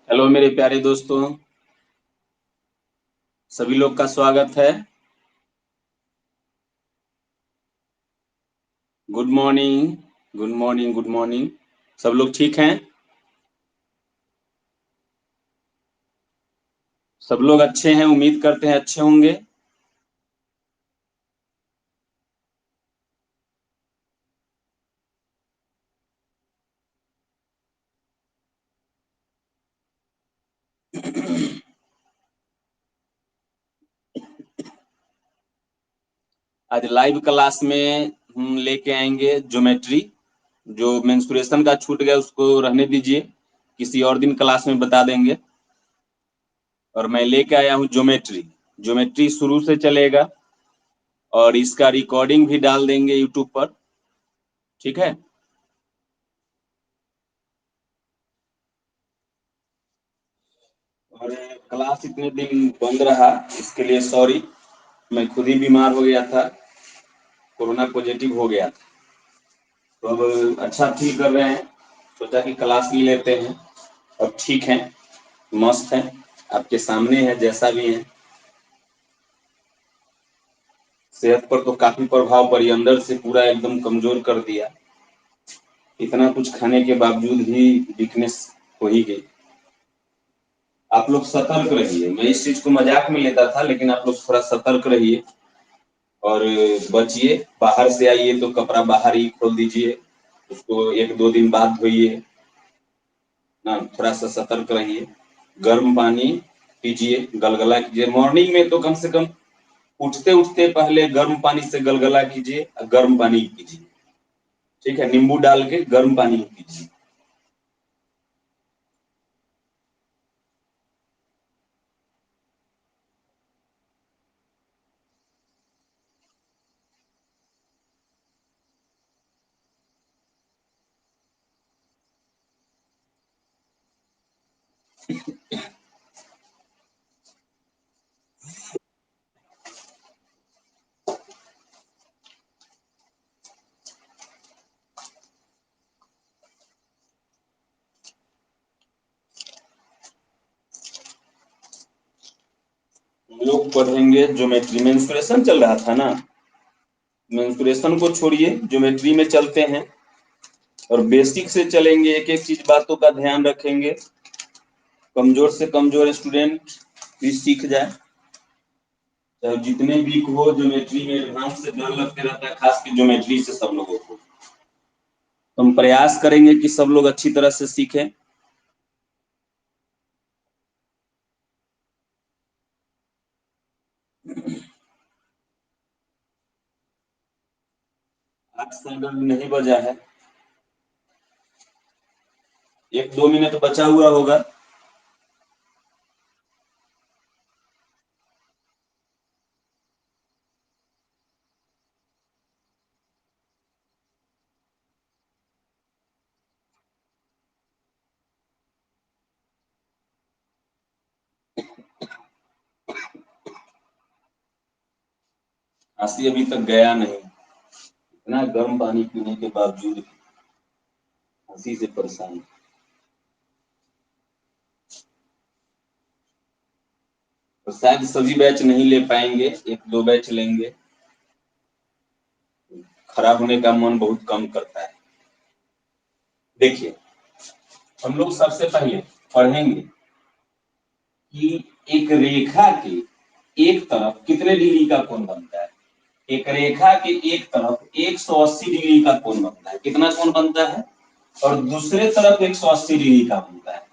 Hello मेरे प्यारे दोस्तों, सभी लोग का स्वागत है। Good morning. Good morning, good morning. सब लोग ठीक हैं? सब लोग अच्छे हैं, उम्मीद करते हैं अच्छे होंगे। आज लाइव क्लास में हम लेके आएंगे ज्योमेट्री। जो मेंसुरेशन का छूट गया उसको रहने दीजिए, किसी और दिन क्लास में बता देंगे। और मैं लेके आया हूँ ज्योमेट्री। ज्योमेट्री शुरू से चलेगा और इसका रिकॉर्डिंग भी डाल देंगे यूट्यूब पर। ठीक है। और क्लास इतने दिन बंद रहा, इसके लिए सॉरी। मैं खुद ही बीमार हो गया था, कोरोना पॉजिटिव हो गया था। तो अब अच्छा फील कर रहे हैं, सोचा कि क्लास ले लेते हैं। अब ठीक है, मस्त है, आपके सामने है जैसा भी है। सेहत पर तो काफी प्रभाव पड़ी, अंदर से पूरा एकदम कमजोर कर दिया। इतना कुछ खाने के बावजूद भी वीकनेस हो ही गई। आप लोग सतर्क रहिए, मैं इस चीज को मजाक में लेता था, लेकिन आप लोग थोड़ा सतर्क रहिए और बचिए। बाहर से आइए तो कपड़ा बाहर ही खोल दीजिए, उसको एक दो दिन बाद धोइए ना। थोड़ा सा सतर्क रहिए। गर्म पानी पीजिए, गलगला कीजिए। मॉर्निंग में तो कम से कम उठते उठते पहले गर्म पानी से गलगला कीजिए और गर्म पानी पीजिए। ठीक है, नींबू डाल के गर्म पानी पीजिए। हम लोग पढ़ेंगे ज्योमेट्री। मेंसुरेशन चल रहा था ना, मेंसुरेशन को छोड़िए, ज्योमेट्री में चलते हैं। और बेसिक से चलेंगे, एक एक चीज बातों का ध्यान रखेंगे। कमजोर से कमजोर स्टूडेंट भी सीख जाए। चाहे जितने वीक हो, ज्योमेट्री में एडवांस से डर लगते रहता है, खास की ज्योमेट्री से सब लोगों को। तो हम प्रयास करेंगे कि सब लोग अच्छी तरह से सीखें। 8 से नहीं बजा है, 1 2 मिनट बचा हुआ होगा। खांसी अभी तक गया नहीं, इतना गर्म पानी पीने के बावजूद खांसी से परेशान। तो शायद सभी बैच नहीं ले पाएंगे, एक दो बैच लेंगे। खराब होने का मन बहुत कम करता है। देखिए, हम लोग सबसे पहले पढ़ेंगे कि एक रेखा के एक तरफ कितने डिग्री का कोण बनता है। एक रेखा के एक तरफ 180 डिग्री का कोण बनता है। कितना कोण बनता है? और दूसरे तरफ 180 डिग्री का बनता है।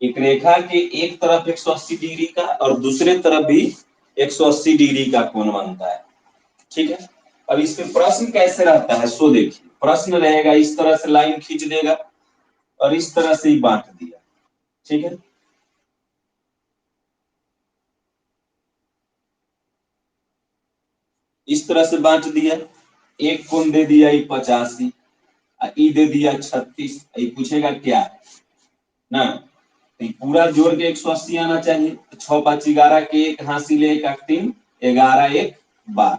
एक रेखा के एक तरफ 180 डिग्री का और दूसरे तरफ भी 180 डिग्री का कोण बनता है। ठीक है। अब इस पे प्रश्न कैसे रहता है सो देखिए। प्रश्न रहेगा, इस तरह से लाइन खींच देगा और इस तरह से ही बांट दिया। ठीक है। इस तरह से बांट दिया। एक कोण दे दिया 85, ई दे दिया 36। ये पूछेगा क्या ना, तो पूरा जोड़ के 180 आना चाहिए। तो 6 5 11 के एक हासिल एक 8 3 11 1 12।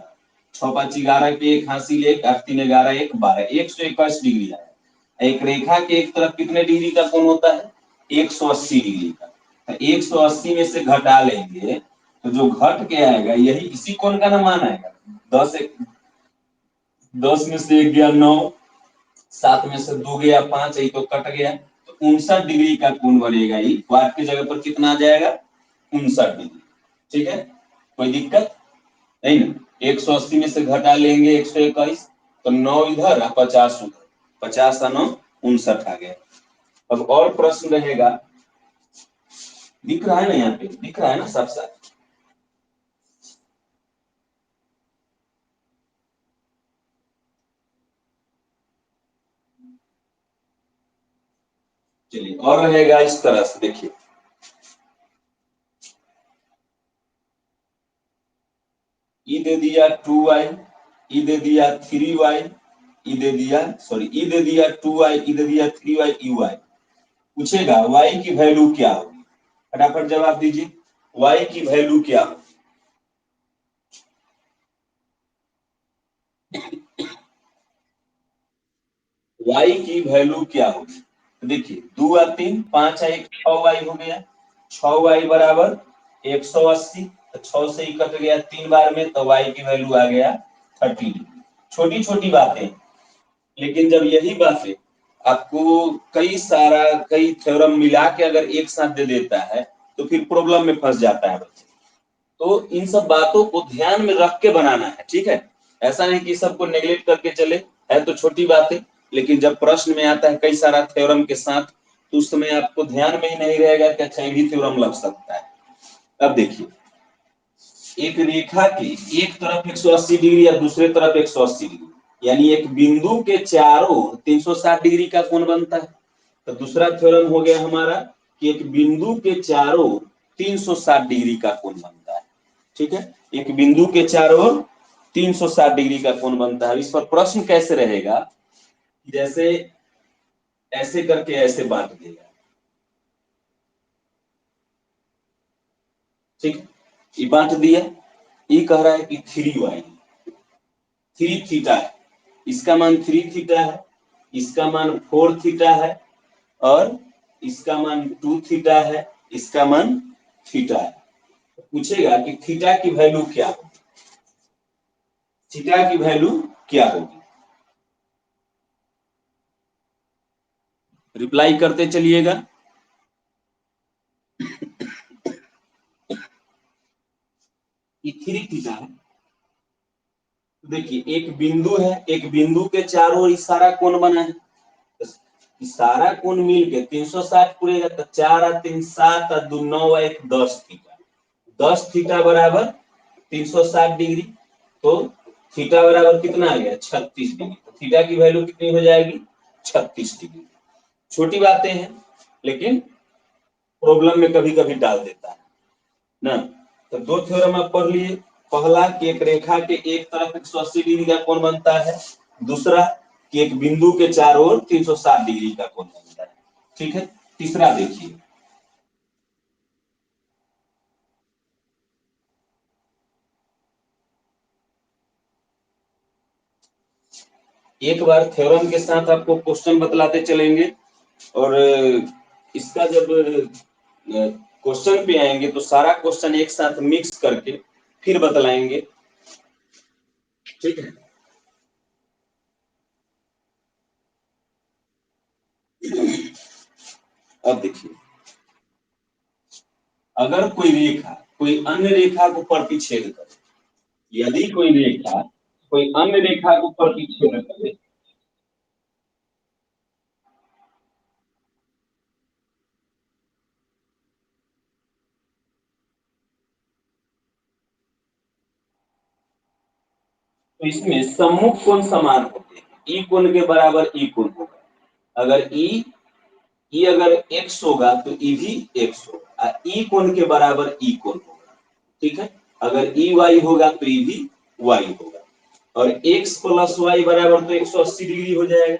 6 5 11 के एक हासिल एक 8 3 11 1 12, 121 डिग्री है। एक रेखा के एक तरफ कितने डिग्री का कोण होता है? 180 डिग्री का। तो 180 में से घटा लेंगे तो जो घट के आएगा यही इसी कोण का ना मान आएगा। 10 में से 1 गया 9, 7 में से 2 गया 5, यही तो कट गया, तो 59 डिग्री का कोण बनेगा। ये वाट की जगह पर कितना आ जाएगा? 59 डिग्री। ठीक है, कोई दिक्कत नहीं ना। 180 में से घटा लेंगे 121, तो 9 इधर और 50 उधर, 50 और 9 59 आ गया। अब और प्रश्न रहेगा, दिख रहा है ना, यहाँ पे दिख रहा है ना साफ साफ। चलिए, और रहेगा इस तरह से, देखिए ई दे दिया 2y, ई दे दिया 3y, ई दे दिया, सॉरी, ई दे दिया 2y, ई दे दिया 3y, ey। पूछेगा y की वैल्यू क्या होगी, फटाफट जवाब दीजिए, y की वैल्यू क्या होगी? y की वैल्यू क्या होगी? देखिए 2 और 3 5 है, 6y हो गया, 6y बराबर 180, तो 6 से ही कट गया 3 बार में, तो y की वैल्यू आ गया 30। छोटी छोटी बातें, लेकिन जब यही बातें आपको कई थ्योरम मिला के अगर एक साथ दे देता है तो फिर प्रॉब्लम में फंस जाता है बच्चे। तो इन सब बातों को ध्यान में रख के बनाना है, ठीक है। ऐसा नहीं कि सबको नेग्लेक्ट करके चले, है तो छोटी बातें, लेकिन जब प्रश्न में आता है कई सारा थ्योरम के साथ, तो उस समय आपको ध्यान में ही नहीं रहेगा कि अच्छा ये भी थ्योरम लग सकता है। अब देखिए, एक रेखा की एक तरफ 180 डिग्री और दूसरे तरफ 180 डिग्री, यानी एक बिंदु के चारों 360 डिग्री का कोण बनता है। तो दूसरा थ्योरम हो गया हमारा कि एक बिंदु के चारों 360 डिग्री का कोण बनता है। ठीक है, एक बिंदु के चारों ओर 360 डिग्री का कोण बनता है। इस पर प्रश्न कैसे रहेगा, जैसे ऐसे करके ऐसे बांट देगा, ठीक, ये बांट दिया, ये कह रहा है कि 3y 3 थीटा है, इसका मान 3 थीटा है, इसका मान 4 थीटा है, और इसका मान 2 थीटा है, इसका मान थीटा है। पूछेगा कि थीटा की वैल्यू क्या होगी, थीटा की वैल्यू क्या होगी? रिप्लाई करते चलिएगा। ये 3 थीटा है। देखिए एक बिंदु है, एक बिंदु के चारों ओर इशारा कोण बना है, सारा कोण मिल के 360 पूरेगा, तो 4 और 3 7 और 2 9 और 1 10 थीटा, 10 थीटा बराबर 360 डिग्री। तो थीटा बराबर कितना आ गया? 36 डिग्री। तो थीटा की वैल्यू कितनी हो जाएगी? 36 डिग्री। छोटी बातें हैं, लेकिन प्रॉब्लम में कभी कभी डाल देता है ना। तो दो थ्योरम आप पढ़ लिए, पहला कि एक रेखा के एक तरफ 180 डिग्री का कोण बनता है, दूसरा कि एक बिंदु के चारों ओर 360 डिग्री का कोण बनता है। ठीक है, तीसरा देखिए, एक बार थ्योरम के साथ आपको क्वेश्चन बतलाते चलेंगे, और इसका जब क्वेश्चन पे आएंगे तो सारा क्वेश्चन एक साथ मिक्स करके फिर बतलाएंगे। ठीक है, अब देखिए, अगर कोई रेखा कोई अन्य रेखा को प्रतिच्छेद करे, यदि कोई रेखा कोई अन्य रेखा को प्रतिच्छेद करे, तो इसमें सम्मुख कोण समान होते हैं, ई कोण के बराबर ई कोण होगा। अगर ई अगर x होगा तो ई भी x होगा, ई कोण के बराबर ई कोण होगा। ठीक है, अगर ई वाई होगा तो ई भी y होगा, और x प्लस वाई बराबर तो 180 डिग्री हो जाएगा।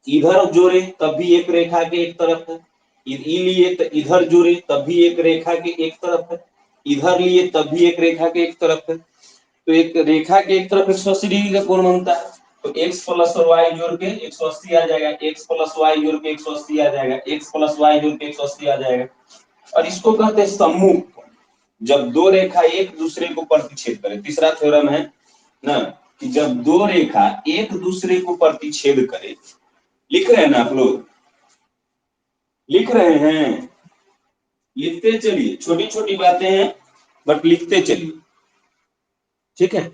इधर जोड़े तब भी एक रेखा के एक तरफ है, लिए तो इधर जोड़े तब भी एक रेखा के एक तरफ है, इधर लिए तब भी एक रेखा के एक तरफ है। तो एक रेखा के एक तरफ 180 डिग्री का कोण बनता है, तो x प्लस और y जोड़ के 180 आ जाएगा, x प्लस y जोड़ के 180 आ जाएगा, x प्लस y जोड़ के 180 आ जाएगा। और इसको कहते हैं सम्मुख कोण। जब दो रेखा एक दूसरे को प्रतिच्छेद करे, तीसरा थ्योरम है ना, कि जब दो रेखा एक दूसरे को प्रतिच्छेद करे, लिख रहे हैं ना आप लोग, लिख रहे हैं, लिखते चलिए, छोटी छोटी बातें हैं बट लिखते चलिए, ठीक है।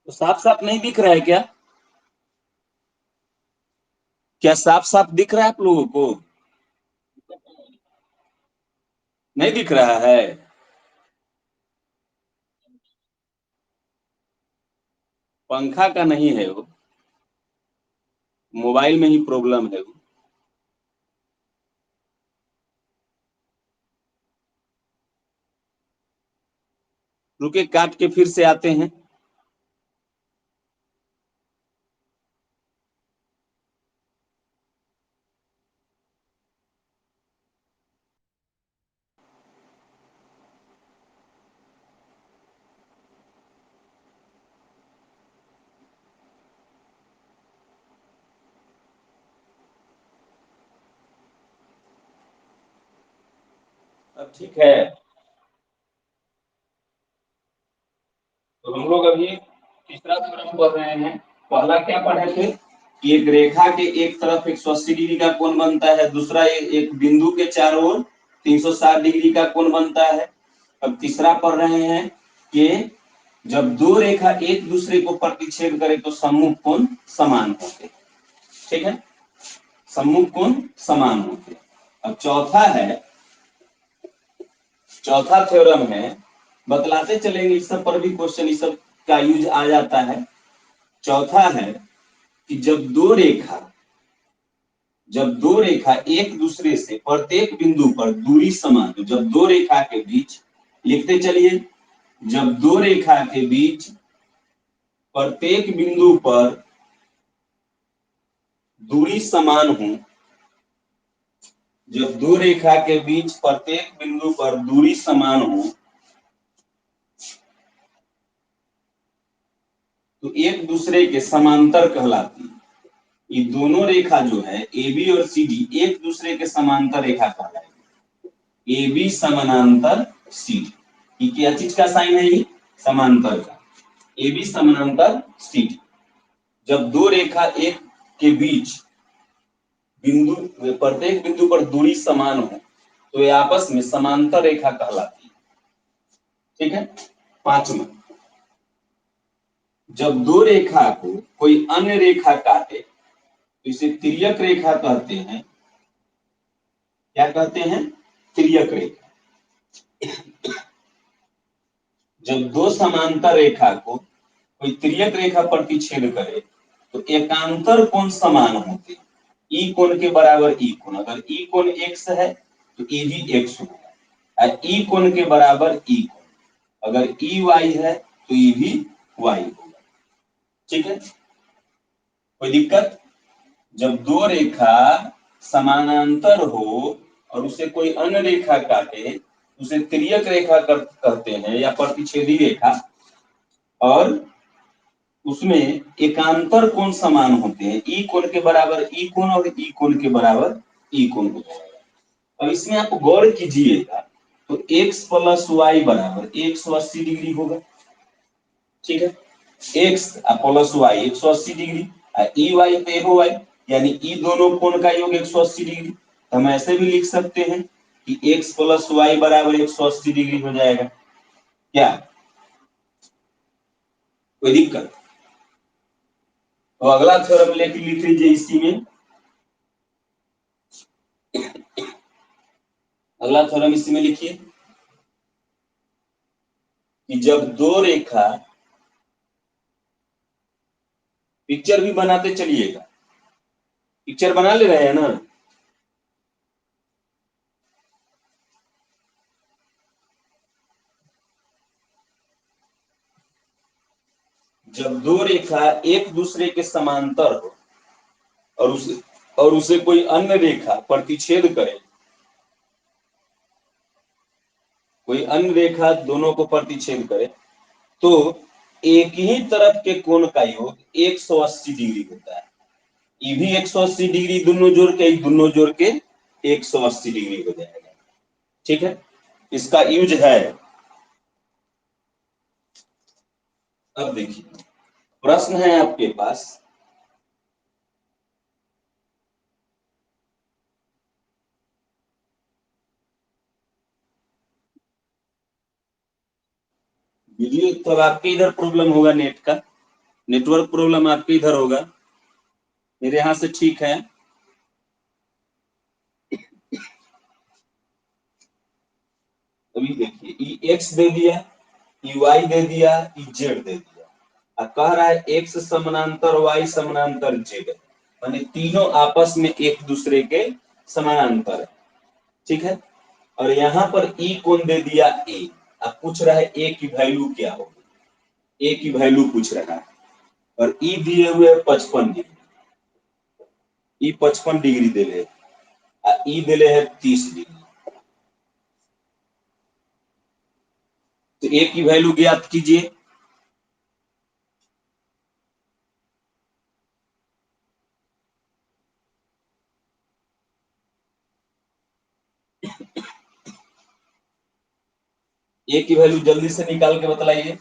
तो साफ साफ नहीं दिख रहा है क्या? क्या साफ साफ दिख रहा है आप लोगों को? नहीं दिख रहा है? पंखा का नहीं है वो, मोबाइल में ही प्रॉब्लम है वो। रुके, काट के फिर से आते हैं। अब ठीक है। तो हम लोग अभी तीसरा थ्योरम पढ़ रहे हैं। पहला क्या पढ़े थे कि एक रेखा के एक तरफ 180 डिग्री का कोण बनता है, दूसरा एक बिंदु के चारों ओर 360 डिग्री का कोण बनता है। अब तीसरा पढ़ रहे हैं कि जब दो रेखा एक दूसरे को प्रतिच्छेद करे तो सम्मुख कोण समान होते, ठीक है, सम्मुख कोण समान होते। अब चौथा है, चौथा थ्योरम है, बतलाते चलेंगे, इस सब पर भी क्वेश्चन इस सब का यूज आ जाता है। चौथा है कि जब दो रेखा एक दूसरे से प्रत्येक बिंदु पर दूरी समान हो, जब दो रेखा के बीच, लिखते चलिए, जब दो रेखा के बीच प्रत्येक बिंदु पर दूरी समान हो, जब दो रेखा के बीच प्रत्येक बिंदु पर दूरी समान हो, तो एक दूसरे के समांतर कहलाती है। ये दोनों रेखा जो है ए बी और सी डी एक दूसरे के समांतर रेखा कहलाएगी। ए बी समानांतर सी डी, ये क्या चीज का साइन है? ये समांतर का। ए बी समानांतर सी डी। जब दो रेखा एक के बीच बिंदु, प्रत्येक बिंदु पर दूरी समान हो, तो ये आपस में समांतर रेखा कहलाती है, ठीक है। पांचवा, जब दो रेखा को कोई अन्य रेखा काटे तो इसे तिर्यक रेखा कहते हैं। क्या कहते हैं? तिर्यक रेखा। जब दो समांतर रेखा को कोई तिर्यक रेखा प्रतिच्छेद करे तो एकांतर कोण समान होते। ई कोण के बराबर ई कोण, अगर ई कोण एक्स है तो ए भी एक्स होगा, और ई कोण के बराबर ई कोण, अगर ई वाई है तो ई भी वाई होगा, ठीक है। कोई दिक्कत? जब दो रेखा समानांतर हो और उसे कोई अन्य रेखा काटे, उसे तिर्यक रेखा कहते हैं या प्रतिच्छेदी रेखा, और उसमें एकांतर कोण समान होते हैं, ई कोण के बराबर ई कोण और ई कोण के बराबर ई कोण हो जाएगा। अब इसमें आप गौर कीजिएगा, तो x प्लस वाई बराबर 180 डिग्री होगा, ठीक है। x प्लस वाई 180 डिग्री, ई वाई पे हो वाई, यानी ई दोनों कोण का योग 180 डिग्री। तो हम ऐसे भी लिख सकते हैं कि x प्लस वाई बराबर 180 डिग्री हो जाएगा। क्या कोई दिक्कत? तो अगला थ्योरम लेके लिख लीजिए इसी में, अगला थ्योरम इसी में लिखिए कि जब दो रेखा, पिक्चर भी बनाते चलिएगा, पिक्चर बना ले रहे हैं ना? जब दो रेखा एक दूसरे के समांतर हो और उसे कोई अन्य रेखा प्रतिच्छेद करे, कोई अन्य रेखा दोनों को प्रतिच्छेद करे, तो एक ही तरफ के कोण का योग 180 डिग्री होता है। ये भी 180 डिग्री दोनों जोड़ के 180 डिग्री हो जाएगा। ठीक है, इसका यूज है। अब देखिए, प्रश्न है आपके पास, वीडियो तो आपके इधर प्रॉब्लम होगा, नेट का नेटवर्क प्रॉब्लम आपके इधर होगा, मेरे यहाँ से ठीक है। अभी देखिए, ई एक्स दे दिया, ई वाई दे दिया, ई जेड दे दिया, अब कह रहा है एक्स समानांतर वाई समानांतर जेड, माने तीनों आपस में एक दूसरे के समानांतर है। ठीक है, और यहाँ पर ई कोण दे दिया ए, अब पूछ रहा है ए की वैल्यू क्या होगी, ए की वैल्यू पूछ रहा है, और ई दिए हुए 55 डिग्री, ई 55 डिग्री दे ले, ई दे ले है 30 डिग्री। तो ए की वैल्यू ज्ञात कीजिए। ए की वैल्यू जल्दी से निकाल के बतलाइए।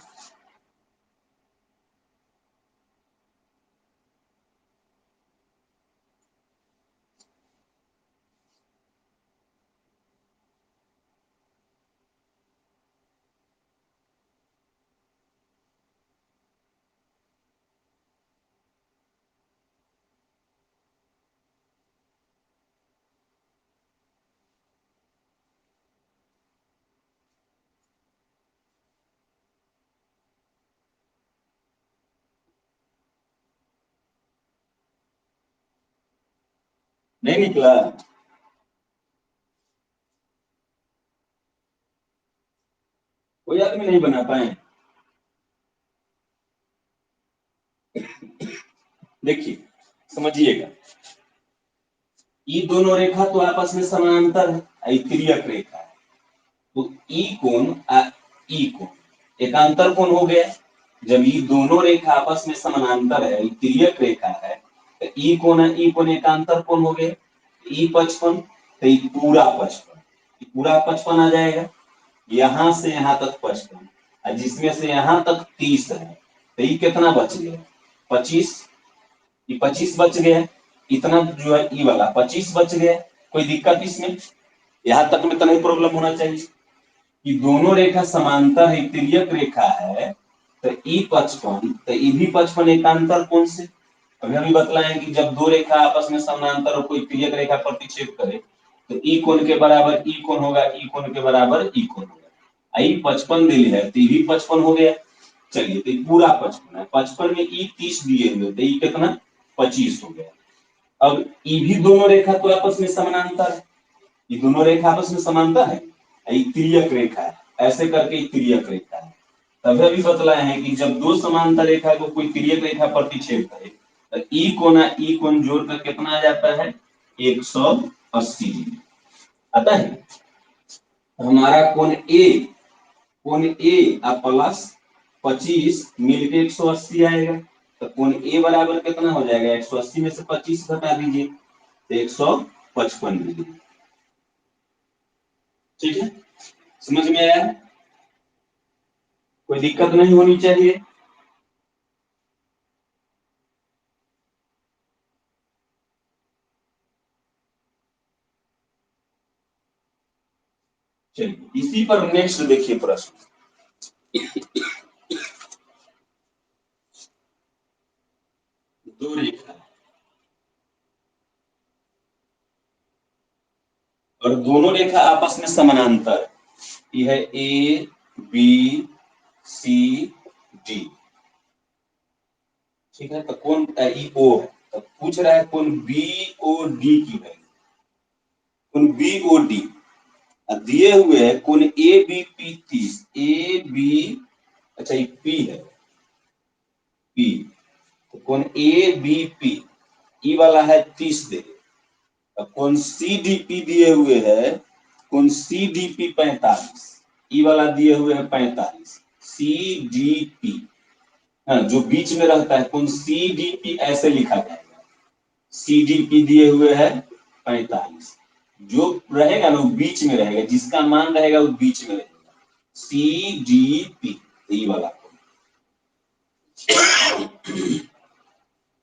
नहीं निकला? कोई आदमी नहीं बना पाए? देखिए, समझिएगा, ये दोनों रेखा तो आपस में समानांतर है, तिर्यक रेखा है, तो ई कोण ई कोण एकांतर कोण हो गया। जब ये दोनों रेखा आपस में समानांतर है, तिर्यक रेखा है, तो ई कोण है, ई कोण एकांतर कोण हो गया, ई 55, तो ये पूरा 55 आ जाएगा, यहां से यहां तक 55, जिसमें से यहां तक 30 है, तो ये कितना बच गया? 25, ये 25 बच गया, इतना जो है ई वाला 25 बच गया। कोई दिक्कत इसमें? यहां तक में तो नहीं प्रॉब्लम होना चाहिए कि दोनों रेखा समांतर है, तिर्यक रेखा है, तो ई 55, तो ई भी 55 एकांतर कोण से। अभी हम बतलाएं कि जब दो रेखा आपस में समानांतर और कोई तिर्यक रेखा प्रतिच्छेद करे, तो ई कोण के बराबर ई कोण होगा, ई कोण के बराबर ई कोण होगा। आई 55 दे लिया है, तो भी 55 हो गया। चलिए, तो पूरा 55 है, 55 में ई 30 दिए हुए, तो ई कितना? 25 हो गया। अब ई भी दोनों रेखा तो आपस में समानांतर है, ये दोनों रेखा आपस में समांतर है, ये तिर्यक रेखा है, ऐसे करके ये तिर्यक रेखा है। तभी अभी बतलाए हैं कि जब दो समांतर रेखा को कोई तिर्यक रेखा प्रतिच्छेद करे, तो ई कोण जोड़ कर कितना आ जाता है? 180 डिग्री आता है। तो हमारा कोण ए प्लस 25 मिलकर 180 आएगा, तो कोण ए बराबर कितना हो जाएगा? 180 में से 25 घटा दीजिए, तो 155 डिग्री। ठीक है, समझ में आया? कोई दिक्कत नहीं होनी चाहिए। चलिए, इसी पर नेक्स्ट देखिए प्रश्न। दो रेखा और दोनों रेखा आपस में समानांतर, यह है ए बी सी डी। ठीक है, तो कौन ई ओ है, तो पूछ रहा है कौन बी ओ डी की वैल्यू, कौन बी ओ डी दिए हुए है, कौन A B P 30, A B, अच्छा ये पी है, पी, तो कोण ए बी पी ई वाला है 30 दे, अब कोण सी डी पी दिए हुए है, कोण सी डी पी 45, ई वाला दिए हुए है 45, सी डी पी, हाँ जो बीच में रहता है कोण सी डी पी ऐसे लिखा जाएगा, सी डी पी दिए हुए है 45, जो रहेगा ना वो बीच में रहेगा, जिसका मान रहेगा वो बीच में रहेगा, सी डी पी ई वाला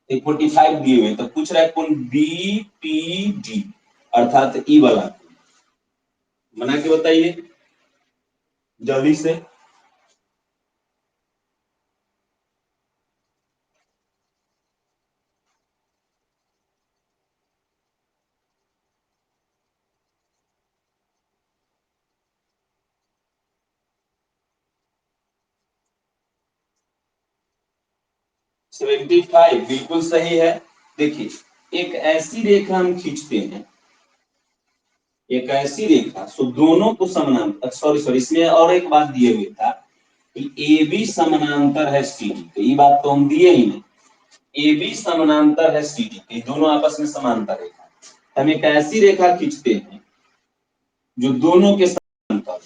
45 दिए हुए, तो पूछ रहा है कौन बी पी डी अर्थात ई वाला, बना के बताइए जल्दी से। सेवेंटी फाइव बिल्कुल सही है। देखिए एक ऐसी रेखा हम खींचते हैं, एक ऐसी रेखा सो दोनों को समानांतर, सॉरी इसमें और एक बात दिए हुए था कि ए बी समानांतर है सी डी, तो ये बात तो हम दिए ही नहीं, ए बी समानांतर है सी डी, दोनों आपस में समांतर रेखा, हम एक ऐसी रेखा खींचते हैं जो दोनों के समांतर,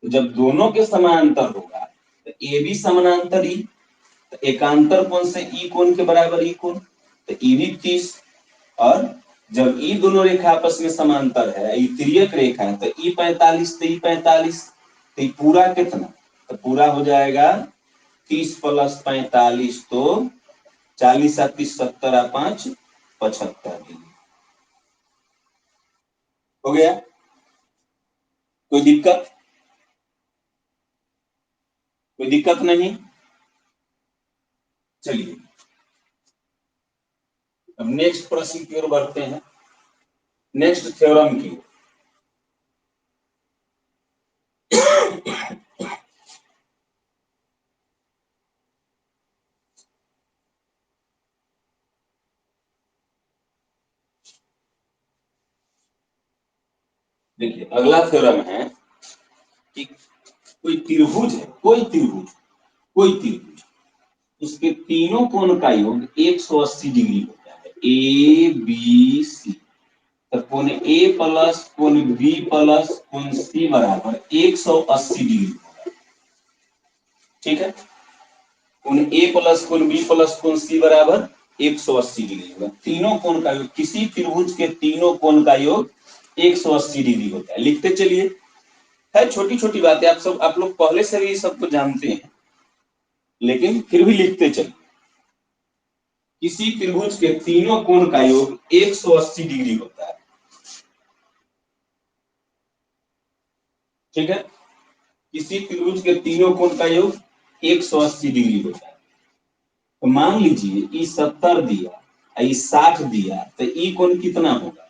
तो जब दोनों के समांतर होगा तो ए बी समानांतर ई, तो एकांतर कोण से ई कोण के बराबर ई कोण, तो ई भी 30, और जब ई दोनों रेखा आपस में समांतर है, ई तिर्यक रेखा है, तो ई 45, तो ई 45, तो पूरा कितना, तो पूरा हो जाएगा 30 प्लस 45, तो 40 30 70 5 75 डिग्री हो गया। कोई दिक्कत, कोई दिक्कत नहीं। चलिए अब नेक्स्ट प्रश्न की ओर बढ़ते हैं, नेक्स्ट थ्योरम की। देखिए अगला थ्योरम है कि कोई त्रिभुज है, कोई त्रिभुज उसके तीनों कोण का योग 180 डिग्री होता है, ए बी सी, तो कोण ए प्लस कोण बी प्लस कोण सी बराबर 180 डिग्री होगा, ठीक है, कोण ए प्लस कोण बी प्लस कोण सी बराबर 180 डिग्री होगा, तीनों कोण का योग, किसी त्रिभुज के तीनों कोण का योग 180 डिग्री होता है, लिखते चलिए, है छोटी छोटी बातें, आप लोग पहले से भी सबको जानते हैं, लेकिन फिर भी लिखते चलिए, किसी त्रिभुज के तीनों कोण का योग 180 डिग्री होता है, ठीक है, किसी त्रिभुज के तीनों कोण का योग 180 डिग्री होता है, तो मान लीजिए ई 70 दिया, ई 60 दिया, तो ई कोण कितना होगा,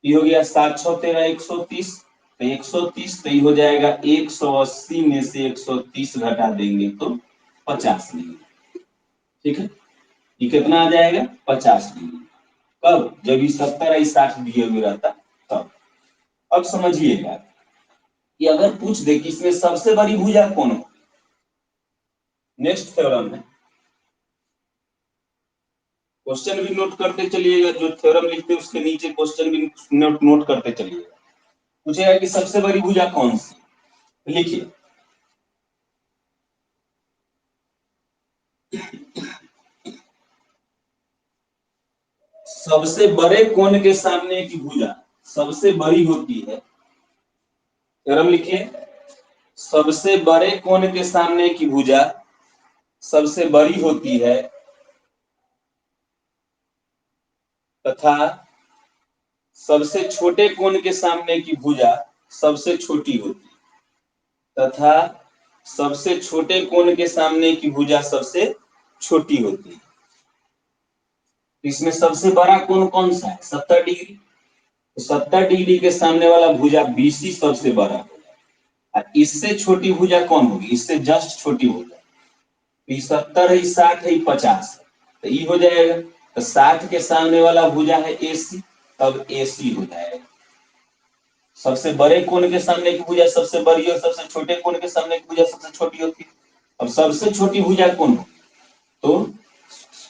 ये हो गया 7 6 13 130, तो 130, तो ये हो जाएगा 180 में से 130 घटा देंगे तो 50 डिग्री, ठीक है, ये कितना आ जाएगा 50 डिग्री, कब, जब ये 70 60 दिए हुए रहता तब। अब समझिएगा कि अगर पूछ दे कि इसमें सबसे बड़ी भुजा कौन हो, नेक्स्ट थ्योरम है, क्वेश्चन भी नोट करते चलिएगा, जो थ्योरम लिखते हैं उसके नीचे क्वेश्चन भी नोट करते चलिएगा, पूछेगा कि सबसे बड़ी भुजा कौन सी, लिखिए सबसे बड़े कोण के सामने की भुजा सबसे बड़ी होती है, थ्योरम लिखिए, सबसे बड़े कोण के सामने की भुजा सबसे बड़ी होती है तथा सबसे छोटे कोण के सामने की भुजा सबसे छोटी होती है, तथा सबसे छोटे कोण के सामने की भुजा सबसे छोटी होती है, इसमें सबसे बड़ा कोण कौन सा है 70 डिग्री, तो 70 डिग्री के सामने वाला भुजा बीसी सबसे बड़ा होगा, इससे छोटी भुजा कौन होगी, इससे जस्ट छोटी भुजा, 70 है 60 है 50 है, तो ये हो जाएगा, तो 60 के सामने वाला भुजा है एसी, तब एसी हो जाएगा, सबसे बड़े कोण के सामने की भुजा सबसे बड़ी और सबसे छोटे कोण के सामने की भुजा सबसे छोटी होती है, अब सबसे छोटी भुजा कौन होगी, तो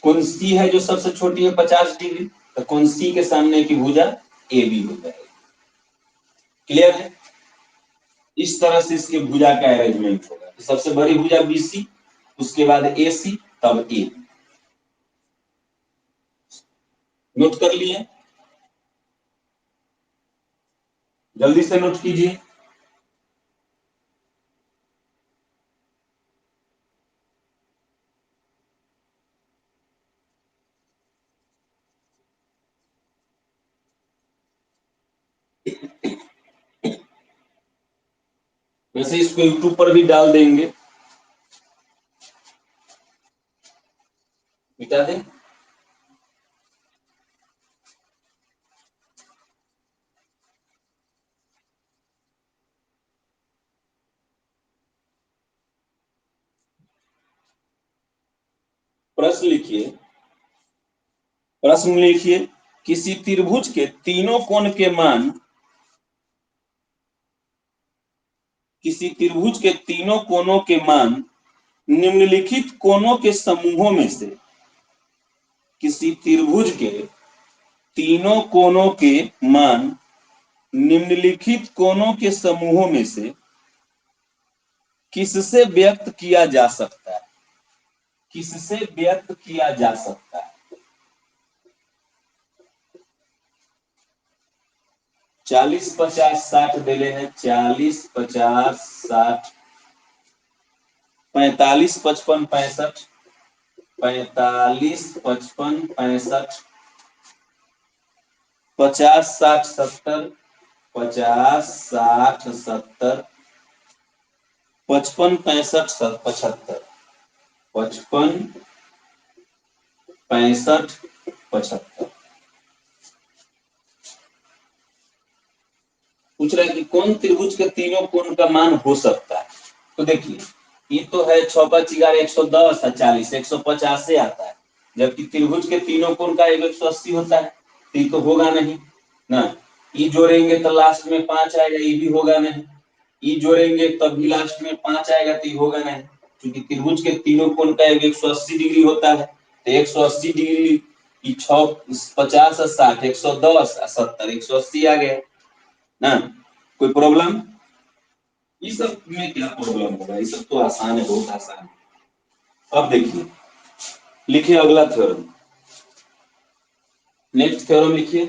कौन सी है जो सबसे छोटी है 50 डिग्री, तो कौन सी के सामने की भुजा ए बी हो जाएगी। क्लियर है? इस तरह से इसके भुजा का अरेंजमेंट होगा। तो सबसे बड़ी भुजा बी सी, उसके बाद ए सी, तब ए। नोट कर लिए? जल्दी से नोट कीजिए। वैसे इसको यूट्यूब पर भी डाल देंगे, मिटा दें। प्रश्न लिखिए, प्रश्न लिखिए, किसी त्रिभुज के तीनों कोण के मान, किसी त्रिभुज के तीनों कोणों के मान निम्नलिखित कोणों के समूहों में से, किसी त्रिभुज के तीनों कोणों के मान निम्नलिखित कोणों के समूहों में से किससे व्यक्त किया जा सकता है, किससे व्यक्त किया जा सकता है। 40, 50, 60 दे रहे हैं। 40, 50, 60, 45, 55, 65, 45, 55, 65, 50, 60, 70, 50, 60, 70, 55, 65, 75, 55, 65, 75। पूछ रहा है कि कौन त्रिभुज के तीनों कोण का मान हो सकता है। तो देखिए, ये तो है 6×4 110 है, 40 150 से आता है, जबकि त्रिभुज के तीनों कोण का 180 होता है, तो ये तो होगा नहीं ना। ये जोड़ेंगे तो लास्ट में 5 आएगा, ये भी होगा नहीं। ये जोड़ेंगे तब भी लास्ट में 5 आएगा, तो ये होगा नहीं, क्योंकि त्रिभुज के तीनों कोण का 180 डिग्री होता है। तो 180 डिग्री, 50, 60, 110, 70, 180 आ गया ना। कोई प्रॉब्लम? ये सब में क्या प्रॉब्लम होगा, ये सब तो आसान है, बहुत आसान है। अब देखिए, लिखिए अगला थ्योरम, नेक्स्ट थ्योरम लिखिए।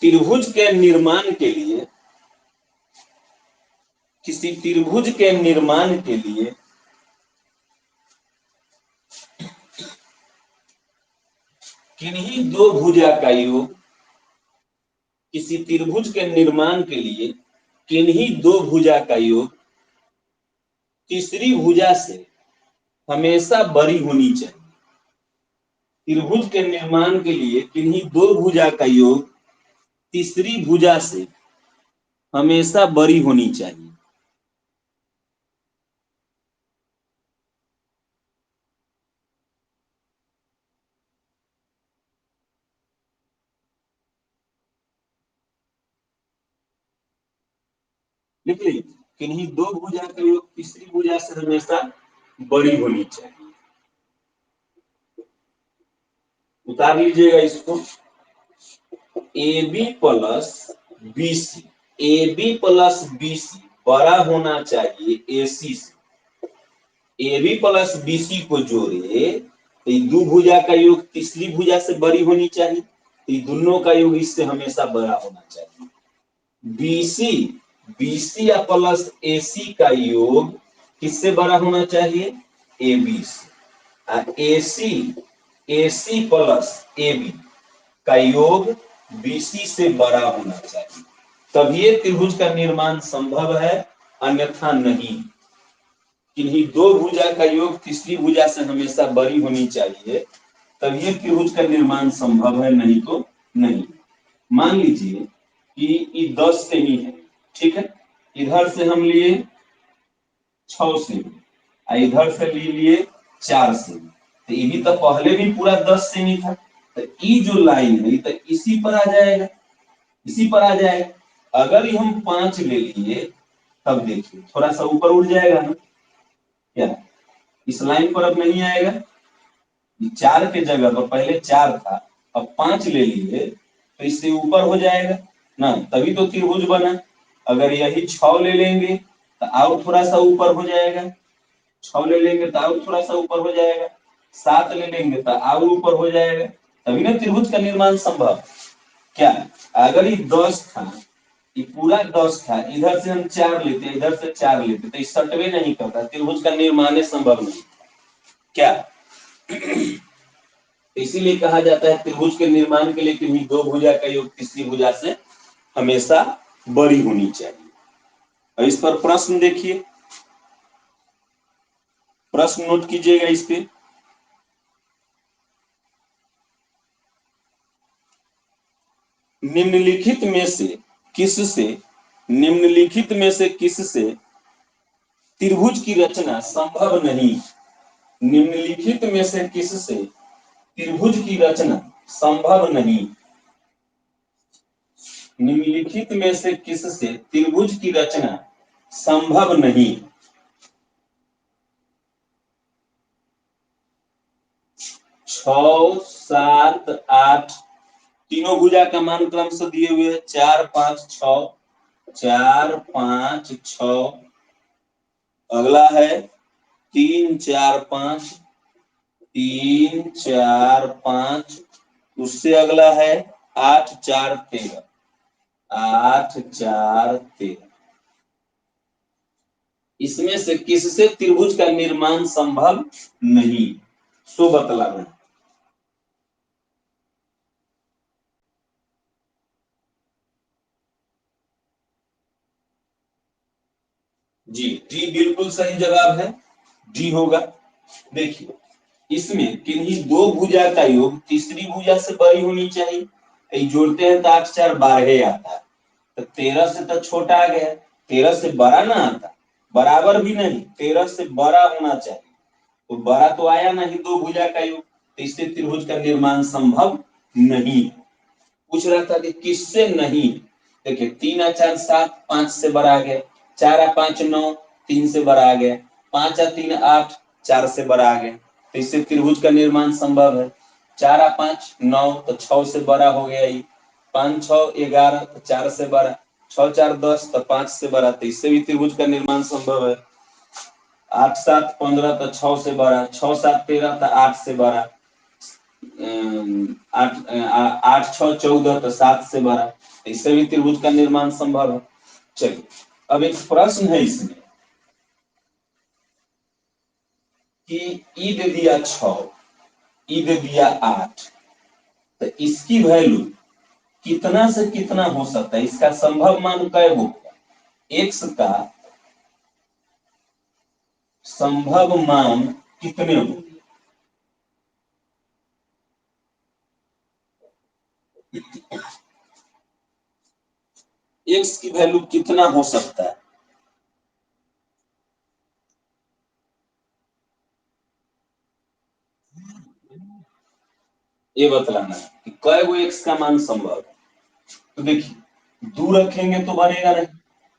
त्रिभुज के निर्माण के लिए, किसी त्रिभुज के निर्माण के लिए किन्हीं दो भुजा का योग, किसी त्रिभुज के निर्माण के लिए किन्हीं दो भुजा का योग तीसरी भुजा से हमेशा बड़ी होनी चाहिए। त्रिभुज के निर्माण के लिए किन्हीं दो भुजा का योग तीसरी भुजा से हमेशा बड़ी होनी चाहिए। लिख लीजिए, किन्हीं दो भुजा का योग तीसरी भुजा से हमेशा बड़ी होनी चाहिए। उतार लीजिएगा इसको। A B plus B C, A B plus B C बड़ा होना चाहिए ए सी से। A B plus B C को जोड़े तो दो भुजा का योग तीसरी भुजा से बड़ी होनी चाहिए, तो दोनों का योग इससे हमेशा बड़ा होना चाहिए। बीसी, बीसी या प्लस एसी का योग किससे बड़ा होना चाहिए? ए बी से। AC, AC plus A B का योग बीसी से बड़ा होना चाहिए, तभी त्रिभुज का निर्माण संभव है, अन्यथा नहीं। किन्हीं दो भुजा का योग तीसरी भुजा से हमेशा बड़ी होनी चाहिए, तभी त्रिभुज का निर्माण संभव है, नहीं तो नहीं। मान लीजिए कि ये 10 सेमी है, ठीक है। इधर से हम लिए 6 सेमी, इधर से लिए 4 सेमी, तो ये भी तो पहले भी पूरा 10 सेमी था, तो ये जो लाइन है तो इसी पर आ जाएगा, इसी पर आ जाएगा। अगर ये हम 5 ले लिए, तब देखिए थोड़ा सा ऊपर उठ जाएगा ना, क्या इस लाइन पर अब नहीं आएगा? 4 के जगह पर पहले 4 था, अब 5 ले लिए तो इससे ऊपर हो जाएगा ना, तभी तो त्रिभुज बना। अगर यही 6 ले लेंगे तो और थोड़ा सा ऊपर हो जाएगा, 6 ले लेंगे तो और थोड़ा सा ऊपर हो जाएगा, 7 ले लेंगे तो और ऊपर हो जाएगा, तभी ना त्रिभुज का निर्माण संभव। क्या अगर ये 10 था, ये पूरा 10 था, इधर से हम 4 लेते, इधर से 4 लेते तो इस सटवे नहीं करता, त्रिभुज का निर्माण संभव नहीं। क्या इसीलिए कहा जाता है त्रिभुज के निर्माण के लिए कि दो भुजा का योग तीसरी भुजा से हमेशा बड़ी होनी चाहिए। और इस पर प्रश्न देखिए, प्रश्न नोट कीजिएगा इस पे। निम्नलिखित में से किससे निम्नलिखित में से किससे त्रिभुज की रचना संभव नहीं। निम्नलिखित में से किससे त्रिभुज की रचना संभव नहीं। निम्नलिखित में से किससे त्रिभुज की रचना संभव नहीं। 6, 7, 8 तीनों भुजा का मान क्रम से दिए हुए 4, 5, 6, 4, 5, 6। अगला है 3, 4, 5, 3, 4, 5। उससे अगला है 8, 4, 13, 8, 4, 13। इसमें से किससे त्रिभुज का निर्माण संभव नहीं, सो बतलाना। जी डी बिल्कुल सही जवाब है, डी होगा। देखिए इसमें किन्हीं दो भुजा का योग तीसरी भुजा से बड़ी होनी चाहिए, कहीं जोड़ते हैं तो 8, 4, 12 आता है, तो 13 से तो छोटा आ गया, 13 से बड़ा ना आता, बराबर भी नहीं, 13 से बड़ा होना चाहिए, तो बड़ा तो आया नहीं दो भुजा का योग, तो इससे त्रिभुज का निर्माण संभव नहीं। पूछ रहा था कि किससे नहीं। देखिए 3 और 4 7, 5 से बड़ा आ गया, 4 और 5 9, 3 से बड़ा आ गया, 5 और 3 8, 4 से बड़ा आ गया, तो इससे त्रिभुज का निर्माण संभव है। 4 और 5 9 तो 6 से बड़ा हो गया, ये 5 6 11 तो 4 से बड़ा, 6 4 10 तो 5 से बड़ा, तो इससे भी त्रिभुज का निर्माण संभव है। 8 7 15 तो 6 से बड़ा, 6 7 13 तो 8 से बड़ा, 8 6 14 तो 7 से बड़ा, इससे भी त्रिभुज का निर्माण संभव है। चलिए अब एक प्रश्न है इसमें कि ई दे दिया 6, ई दे दिया 8, तो इसकी वैल्यू कितना से कितना हो सकता है, इसका संभव मान क्या होगा, एक्स का संभव मान कितने होंगे। एक्स की वैल्यू कितना हो सकता है, ये बतलाना है कि कै गो एक्स का मान संभव है। तो देखिए दो रखेंगे तो बनेगा नहीं,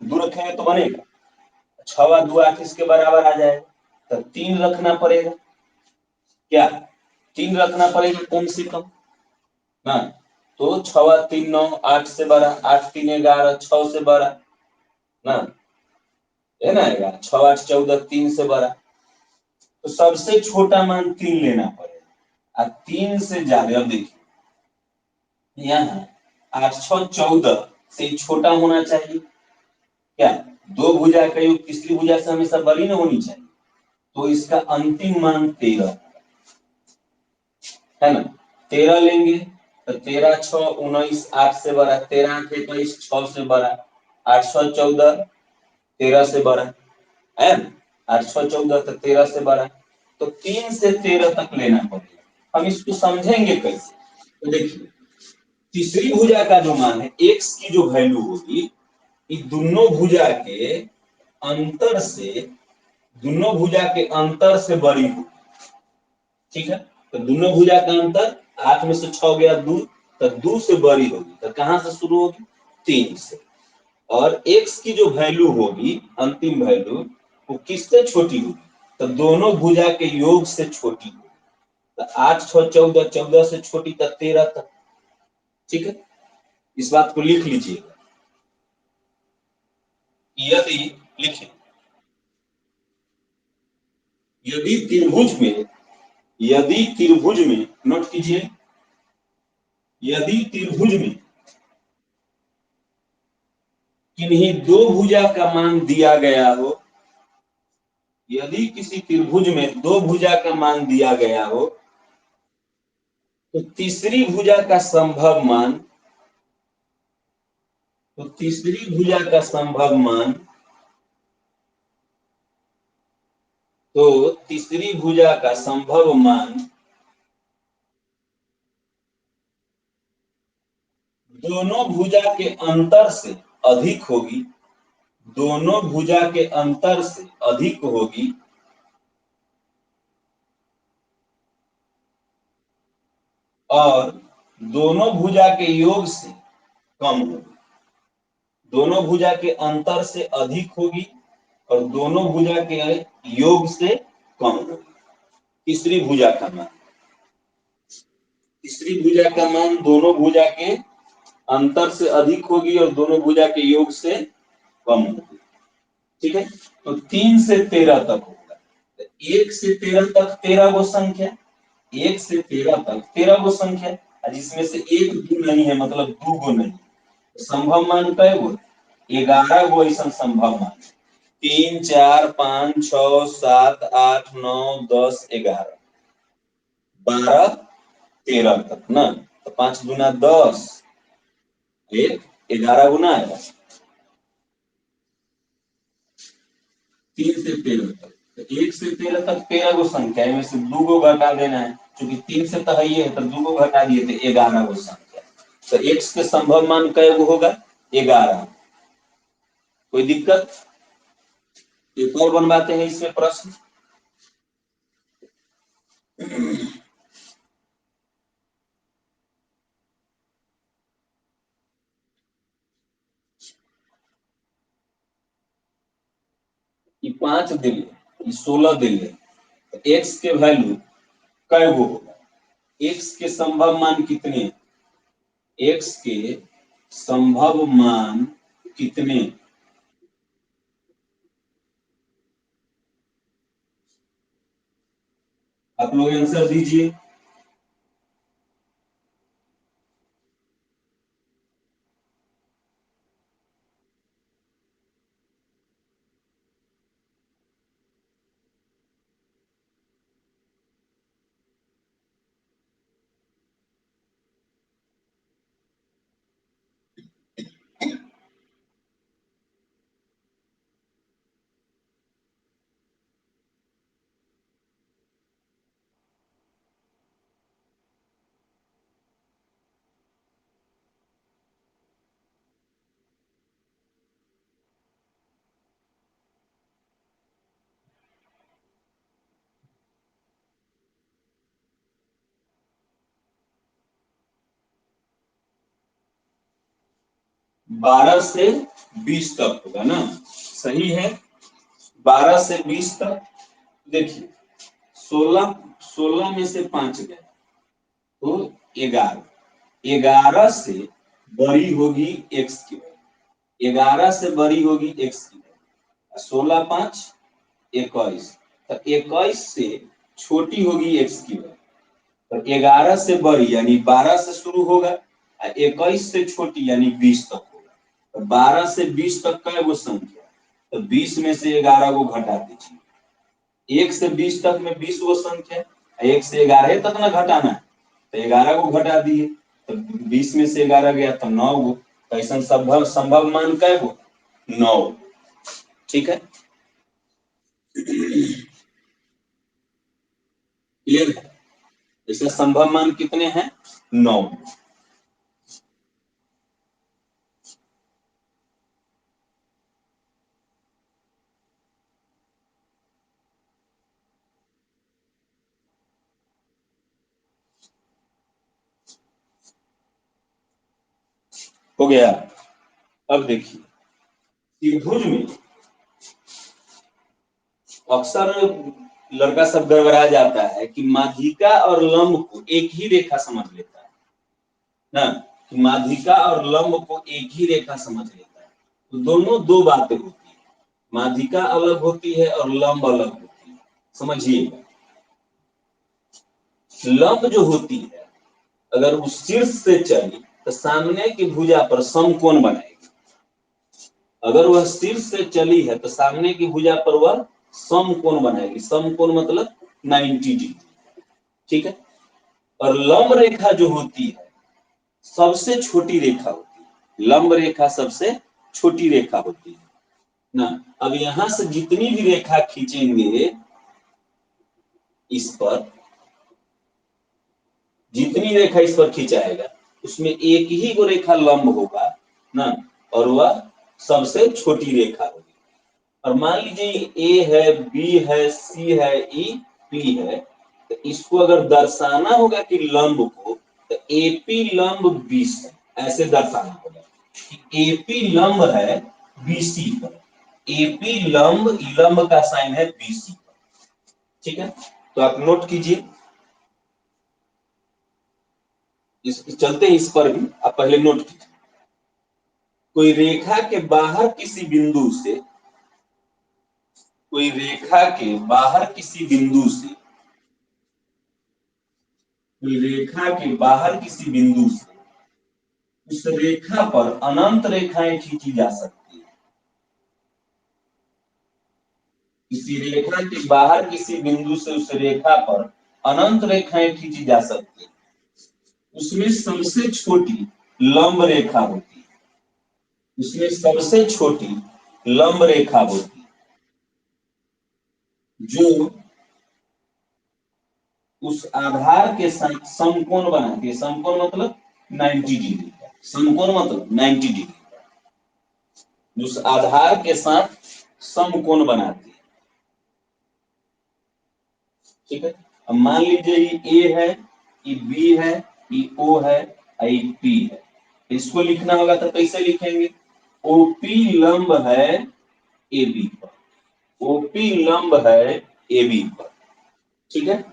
दो रखेंगे तो बनेगा, 6 2 8 इसके बराबर आ जाएगा, तो 3 रखना पड़ेगा, क्या 3 रखना पड़ेगा कम से कम ना, तो 6 3 9 8 से बड़ा, 8 3 11 6 से बड़ा ना, है ना, 6 8 14 3 से बड़ा, तो सबसे छोटा मान 3 लेना पड़ेगा, और 3 से ज्यादा। अब देखिए यहाँ 8 6 14 से छोटा होना चाहिए, क्या दो भुजा का योग तीसरी भुजा से हमेशा बड़ी ना होनी चाहिए, तो इसका अंतिम मान 13 है ना, 13 लेंगे तो 13 6 19, 8 से बड़ा, 13 8 21, 6 से बड़ा, 8 6 14 13 से बड़ा है ना, 8 6 14 तो 13 से बड़ा, तो 3 से 13 तक लेना पड़ेगा। हम इसको समझेंगे कैसे, तो देखिए तीसरी भुजा का जो मान है एक्स की जो वैल्यू होगी, ये दोनों भुजा के अंतर से बड़ी होगी, ठीक है, तो दोनों भुजा का अंतर 8 में से 6 गया 2, तो 2 से बड़ी होगी, तो कहां से शुरू होगी, 3 से। और x की जो वैल्यू होगी अंतिम वैल्यू, वो किससे छोटी होगी, तो दोनों भुजा के योग से छोटी होगी, तो 8 6 14, 14 से छोटी तक 13 तक। ठीक है, इस बात को लिख लीजिए। यदि लिखें, यदि त्रिभुज में, यदि त्रिभुज में, नोट कीजिए, यदि त्रिभुज में किन्हीं दो भुजा का मान दिया गया हो, यदि किसी त्रिभुज में दो भुजा का मान दिया गया हो, तो तीसरी भुजा का संभव मान, तो तीसरी भुजा का संभव मान, तो तीसरी भुजा का संभव मान दोनों भुजा के अंतर से अधिक होगी, दोनों भुजा के अंतर से अधिक होगी, और दोनों भुजा के योग से कम होगी, दोनों भुजा के अंतर से अधिक होगी और दोनों भुजा के योग से कम होगी। तीसरी भुजा का मान, तीसरी भुजा का मान दोनों भुजा के अंतर से अधिक होगी और दोनों भुजा के योग से कम होगी। ठीक है, तो 3 से 13 तक होगा। 1 से 13 तक 13 गो संख्या, 1 से 13 तक 13 गो संख्या, जिसमें से एक दो नहीं है, मतलब दो गो नहीं। संभव मान कै गो? 11 गो ऐसा संभव मान। 3 4 5 6 7 8 9 10 11 12 13 तक ना। तो 5 गुना 10, एक 11 गुना है। 3 से 13 तक, तो 1 से 13 तक 13 गो संख्या है, में से दो गो घटा देना है, क्योंकि 3 से तो है ही है, तो दो गो घटा दिए थे, 11 गो संख्या। तो x के संभव मान कै गो होगा? 11। कोई दिक्कत? एक और बनवाते हैं इसमें प्रश्न। ये 5 दिले, ये 16 दिले, तो x के वैल्यू कै गो होगा? x के संभव मान कितने? x के संभव मान कितने? आप लोग आंसर दीजिए। बारह से 20 तक होगा ना, सही है। 12 से 20 तक। देखिए, 16, 16 में से 5 गए तो 11, 11 से बड़ी होगी एक्स की वैल्यू, 11 से बड़ी होगी एक्स की वैल्यू। 16 5 21, तो 21 से छोटी होगी एक्स की वैल्यू। तो 11 से बड़ी यानी 12 से शुरू होगा, 21 से छोटी यानी 20 तक होगा। तो 12 से 20 तक का वो संख्या, तो 20 में से 11 को घटा दीजिए। 1 से 20 तक में 20 वो संख्या, 1 से 11 तक ना घटाना है, तो 11 को घटा दिए, तो 20 में से 11 गया तो 9 गो। तो ऐसा संभव संभव मान कै गो? 9। ठीक है, क्लियर है? इसका संभव मान कितने हैं? 9। हो गया। अब देखिए, त्रिभुज में अक्सर लड़का सब गड़बड़ा जाता है कि माध्यिका और लंब को एक ही रेखा समझ लेता है ना, कि माध्यिका और लंब को एक ही रेखा समझ लेता है। तो दोनों दो बातें होती है, माध्यिका अलग होती है और लंब अलग होती है। समझिएगा, लंब जो होती है अगर वो शीर्ष से चली तो सामने की भुजा पर समकोण बनाएगी। अगर वह शीर्ष से चली है तो सामने की भुजा पर वह समकोण बनाएगी। समकोण मतलब 90 डिग्री। ठीक है। और लंब रेखा जो होती है सबसे छोटी रेखा होती है। लंब रेखा सबसे छोटी रेखा होती है ना। अब यहां से जितनी भी रेखा खींचेंगे इस पर, जितनी रेखा इस पर खिंचाएगा उसमें एक ही वो रेखा लंब होगा ना, और वह सबसे छोटी रेखा होगी। और मान लीजिए ए है, बी है, सी है, ई, पी है, तो इसको अगर दर्शाना होगा कि लंब को, तो एपी लंब बीसी ऐसे दर्शाना होगा कि एपी लंब है बीसी पर। एपी लंब, लंब का साइन है बीसी पर। ठीक है, तो आप नोट कीजिए। चलते हैं इस पर भी, आप पहले नोट कीजिए। कोई रेखा के बाहर किसी बिंदु से, कोई रेखा के बाहर किसी बिंदु से, कोई रेखा के बाहर किसी बिंदु से उस रेखा पर अनंत रेखाएं खींची जा सकती है। किसी रेखा के बाहर किसी बिंदु से उस रेखा पर अनंत रेखाएं खींची जा सकती है। उसमें सबसे छोटी लंब रेखा होती है। उसमें सबसे छोटी लंब रेखा होती है जो उस आधार के साथ समकोण बनाती है। समकोण मतलब 90 डिग्री का। समकोण मतलब 90 डिग्री का, उस आधार के साथ समकोण बनाती है। ठीक है। अब मान लीजिए ये ए है, ये बी है, ये ओ है, ये पी है। इसको लिखना होगा तो कैसे लिखेंगे? ओपी लंब है ए बी पर, ओपी लंब है ए बी पर। ठीक है।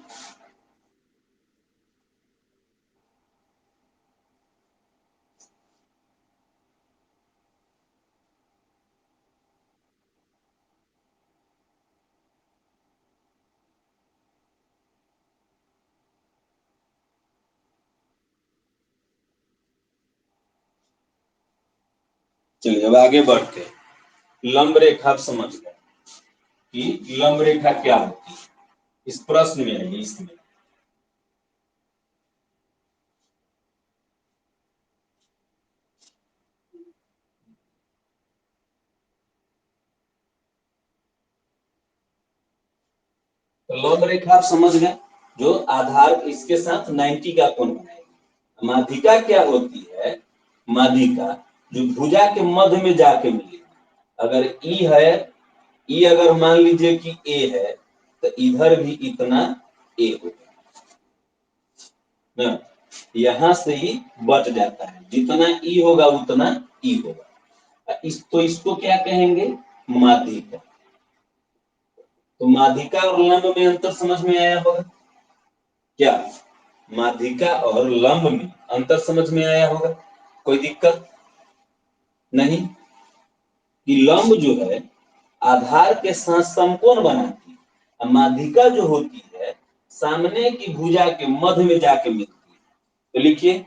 चलिए अब आगे बढ़ते हैं। लंब रेखा आप समझ गए कि लंब रेखा क्या होती है, इस प्रश्न में है इसमें। तो लंब रेखा आप समझ गए, जो आधार इसके साथ 90 का कोण बनाएगी। माध्यिका क्या होती है? माध्यिका जो भुजा के मध्य में जाके मिलेगी। अगर ई है, ई अगर मान लीजिए कि ए है, तो इधर भी इतना ए होगा ना। यहां से ही बच जाता है, जितना ई होगा उतना ई होगा। तो इसको क्या कहेंगे? माध्यिका। तो माध्यिका और लंब में अंतर समझ में आया होगा क्या? माध्यिका और लंब में अंतर समझ में आया होगा, कोई दिक्कत नहीं। कि लंब जो है आधार के साथ समकोण बनाती है, और माध्यिका जो होती है सामने की भुजा के मध्य में जाके मिलती है। तो लिखिए,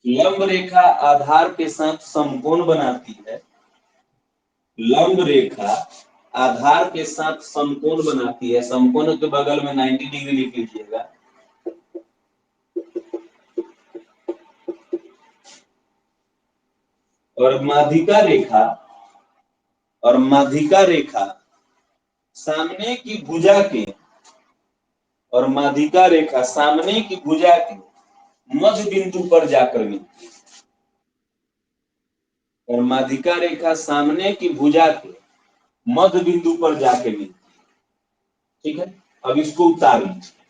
लंब रेखा आधार के साथ समकोण बनाती है। लंब रेखा आधार के साथ समकोण बनाती है। समकोण के बगल में 90 डिग्री लिख लीजिएगा। और माध्यिका रेखा, और माध्यिका रेखा सामने की भुजा के, और माध्यिका रेखा सामने की भुजा के मध्य बिंदु पर जाकर मिलती है। और माध्यिका रेखा सामने की भुजा के मध्य बिंदु पर जाके मिलती है। ठीक है। अब इसको उतार लीजिए।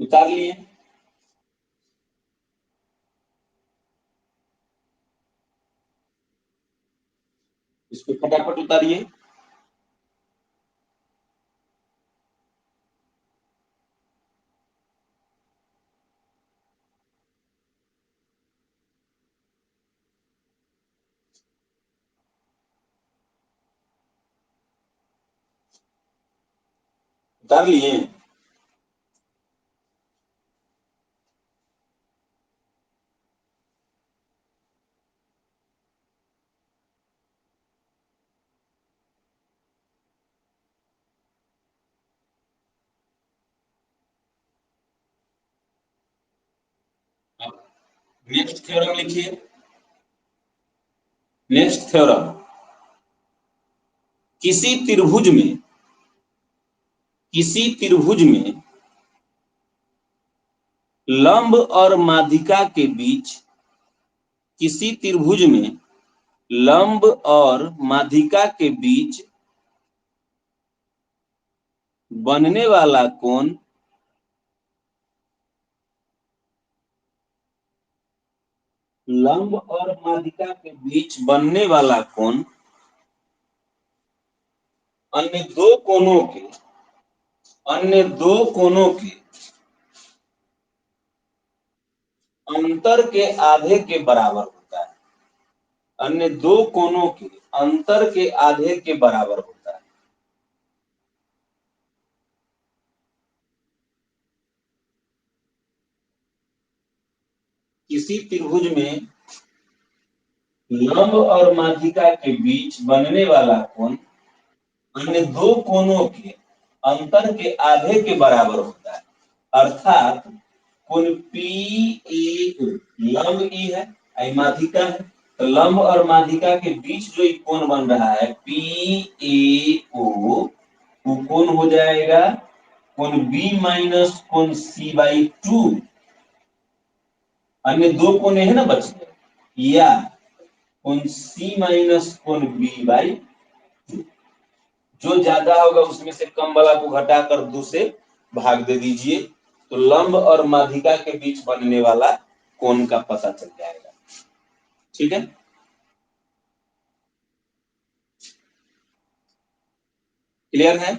उतार लिए। इसको फटाफट उतारिए। उतार लिए? अब नेक्स्ट थ्योरम लिखिए। नेक्स्ट थ्योरम, किसी त्रिभुज में लंब और माध्यिका के बीच, किसी त्रिभुज में लंब और माध्यिका के बीच बनने वाला कोण लंब और माध्यिका के बीच बनने वाला कोण अन्य दो कोणों के अंतर के आधे के बराबर होता है। अन्य दो कोणों के अंतर के आधे के बराबर होता है। किसी त्रिभुज में लंब और माध्यिका के बीच बनने वाला कोण अन्य दो कोणों के अंतर के आधे के बराबर होता है। अर्थात कोण पी ए लंब ई है, आई माध्यिका है, तो लंब और माध्यिका के बीच जो कोण बन रहा है पी ए ओ, वो कोण हो जाएगा कोण बी माइनस कोण सी बाई टू। अन्य दो कोण है ना बचे, या कोण सी माइनस कोण बी बाई टू। जो ज्यादा होगा उसमें से कम वाला को घटाकर दो से भाग दे दीजिए, तो लंब और माध्यिका के बीच बनने वाला कोण का पता चल जाएगा। ठीक है, क्लियर है?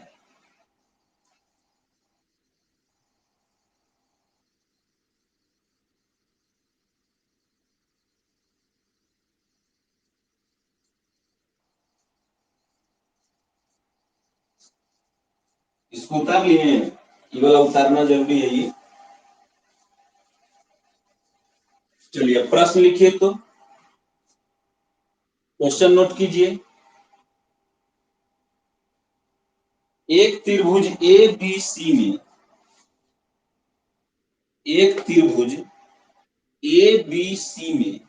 इसको उतार लिए हैं, ये वाला उतारना जरूरी है ये। चलिए प्रश्न लिखिए, तो क्वेश्चन नोट कीजिए। एक त्रिभुज ए बी सी में एक त्रिभुज ए बी सी में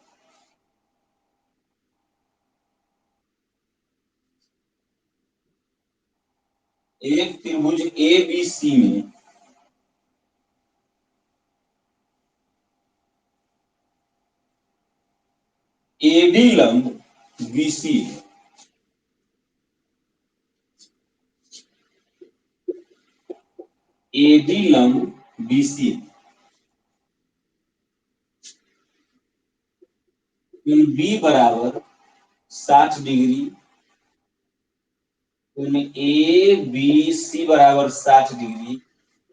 एक त्रिभुज ए बी सी में ए डी लंब बी सी है। ए डी लंब बी सी है। कोण बी बराबर 60 डिग्री, कोण ए बी सी बराबर 60 डिग्री,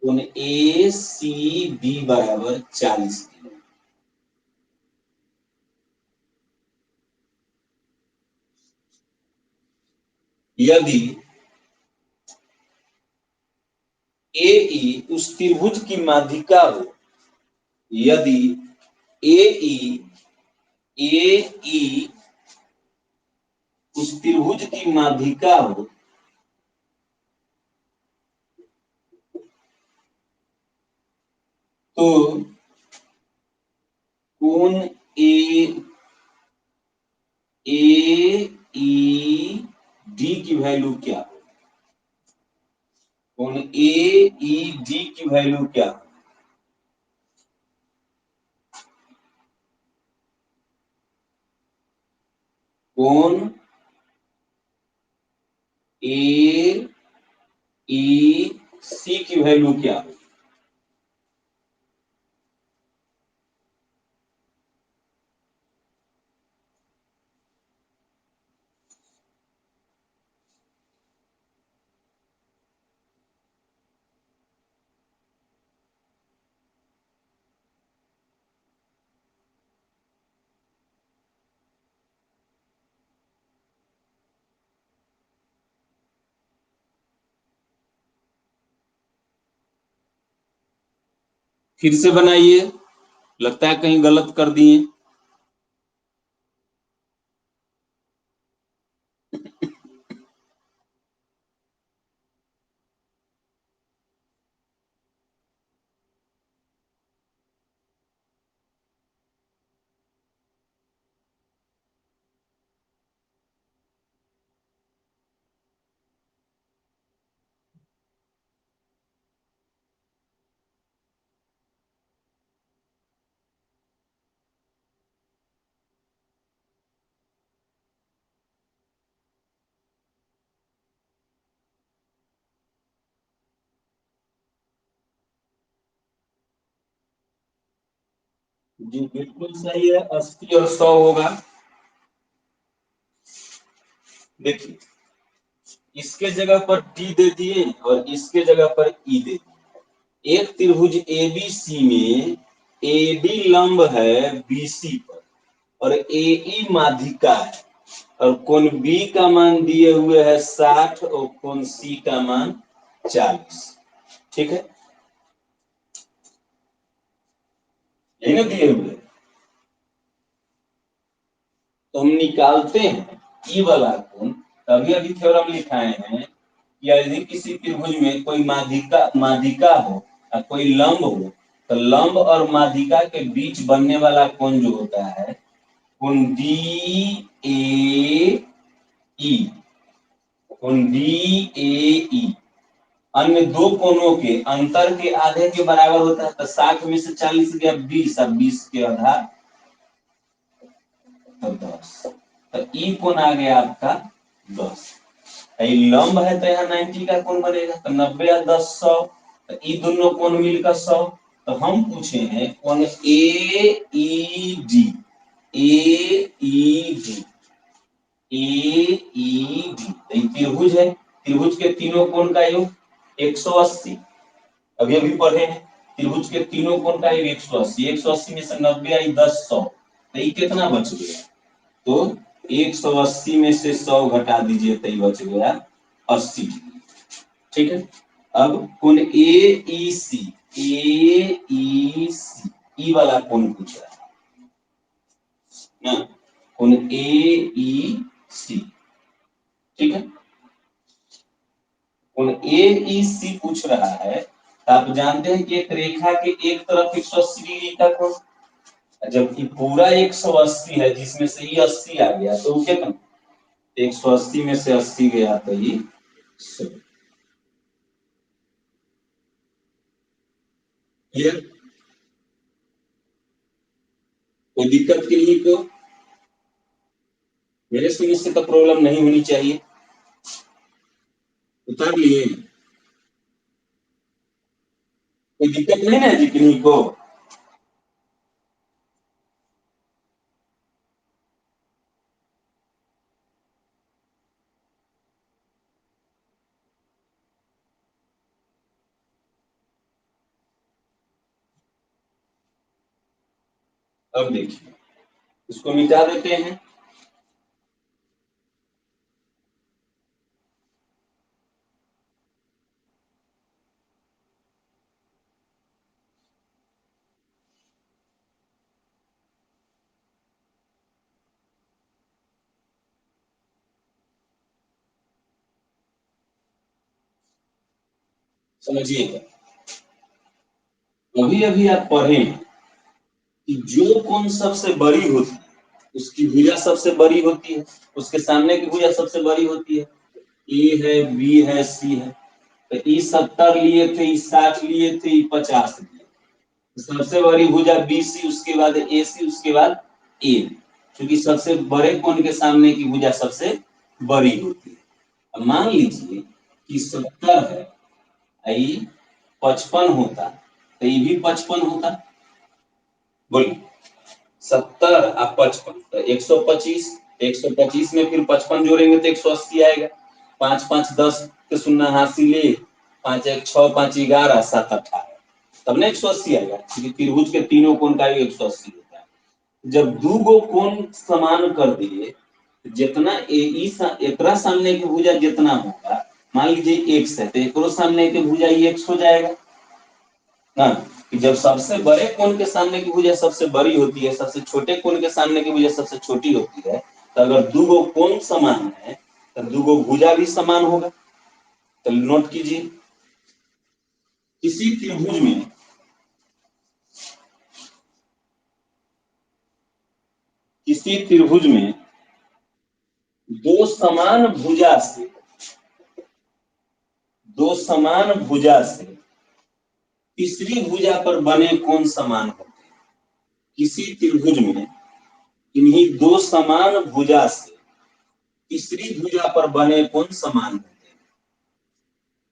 कोण ए सी बी बराबर 40 डिग्री। यदि ए ई उस त्रिभुज की माध्यिका हो, यदि ए ई उस त्रिभुज की माध्यिका हो, तो कोण ए ई डी की वैल्यू क्या? कोण ए ई डी की वैल्यू क्या? कोण ए ई सी की वैल्यू क्या? फिर से बनाइए, लगता है कहीं गलत कर दिए। जी बिल्कुल सही है, 80 और 100 होगा। देखिए, इसके जगह पर डी दे दिए और इसके जगह पर ई दे दिए। एक त्रिभुज एबीसी में एडी लंब है बीसी पर और एई माध्यिका है, और कोण बी का मान दिए हुए है 60 और कोण सी का मान 40। ठीक है, यही ना दिए हुए। तो हम निकालते हैं ई वाला कोण। तभी अभी थ्योरम लिखाए हैं कि यदि किसी त्रिभुज में कोई माध्यिका माध्यिका हो या कोई लंब हो, तो लंब और माध्यिका के बीच बनने वाला कोण जो होता है, कोण डी ए ई, कोण डी ए ई अन्य दो कोणों के अंतर के आधे के बराबर होता है। तो 60 में से 40 गया 20, अब 20 के आधा तो 10। तो ई कोण आ गया आपका 10। लंब है तो यहाँ 90 का कोण बनेगा, तो 90 या 10 100, तो ई दोनों कोण मिलकर 100। तो हम पूछे हैं कोण ए ई डी, ए ई डी, ए ई डी त्रिभुज है। त्रिभुज के तीनों कोण का योग 180। अभी अभी पढ़े हैं, त्रिभुज के तीनों कोण का योग 180। 180 में से 90 आई 10 100, तो ये कितना बच गया? तो 180 में से 100 घटा दीजिए तो ये बच गया 80 डिग्री। ठीक है, अब कोण ए ई सी, ए ई सी ई वाला कोण पूछ रहा है ना, कोण ए ई सी। ठीक है, कोण ए ई सी पूछ रहा है, तो आप जानते हैं कि एक रेखा के एक तरफ 180 डिग्री का कोण, जबकि पूरा 180 है जिसमें से ये 80 आ गया, तो कितना? 180 में से 80 गया तो ये 100। क्लियर? कोई दिक्कत के लिए तो मेरे समझ से तो प्रॉब्लम नहीं होनी चाहिए। उतार लिए? कोई दिक्कत नहीं ना जी किन्हीं को? अब देखिए, इसको मिटा देते हैं। समझिएगा, अभी अभी आप पढ़े कि जो कोण सबसे बड़ी होती है उसकी भुजा सबसे बड़ी होती है, उसके सामने की भुजा सबसे बड़ी होती है। ए है, बी है, सी है। तो ई 70 लिए थे, ई 60 लिए थे, ई 50 लिए। तो सबसे बड़ी भुजा बी सी, उसके बाद ए सी, उसके बाद ए। क्योंकि सबसे बड़े कोण के सामने की भुजा सबसे बड़ी होती है। अब मान लीजिए कि 70 है, आई 55 होता, तो ये भी 55 होता। बोलिए, 70 और 55 तो 125। 125 में फिर 55 जोड़ेंगे तो 180 आएगा। 5 5 10 के शून्य हासिल ले, 5 1 6, 5 11, 7 18, तब ना 180 आएगा, क्योंकि त्रिभुज के तीनों कोण का 180 होता है। जब दो गो कोण समान कर दिए, जितना एकरा सामने की भुजा जितना होगा, मान लीजिए x है तो एकरो सामने की भुजा x हो जाएगा ना। कि जब सबसे बड़े कोण के सामने की भुजा सबसे बड़ी होती है, सबसे छोटे कोण के सामने की भुजा सबसे छोटी होती है, तो अगर दो गो कोण समान है तो दो गो भुजा भी समान होगा। तो नोट कीजिए, किसी त्रिभुज में दो समान भुजा से तीसरी भुजा पर बने कोण समान होते हैं। किसी त्रिभुज में इन्हीं दो समान भुजा से तीसरी भुजा पर बने कोण समान होते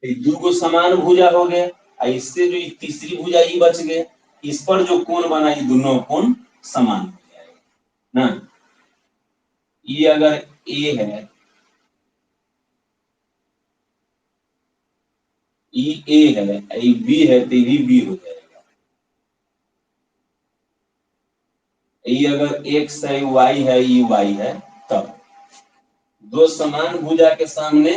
हैं। दो गो समान भुजा हो गए, इससे जो तीसरी भुजा ये बच गए, इस पर जो कोण बना ये दोनों कोण समान हो जाएगा ना। ये अगर ए है, ये ए है, ये बी है, तो ये भी बी हो जाएगा। ये अगर एक्स है, वाई है, ये वाई है, तब दो समान भुजा के सामने,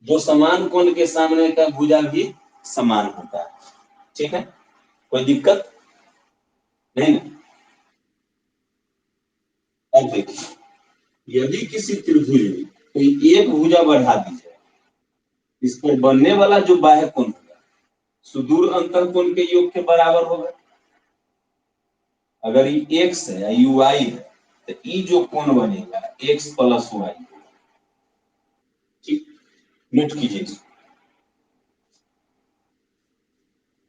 दो समान कोण के सामने का भुजा भी समान होता है। ठीक है, कोई दिक्कत नहीं ना। अब देखिए, यदि किसी त्रिभुज में कोई एक भुजा बढ़ा दी जाए, इस पर बनने वाला जो बाह्य कोण होगा सुदूर अंतर कोण के योग के बराबर होगा। अगर ये एक्स है, यू वाई है, तो ये जो कोण बनेगा एक्स प्लस वाई। ठीक, नोट कीजिए।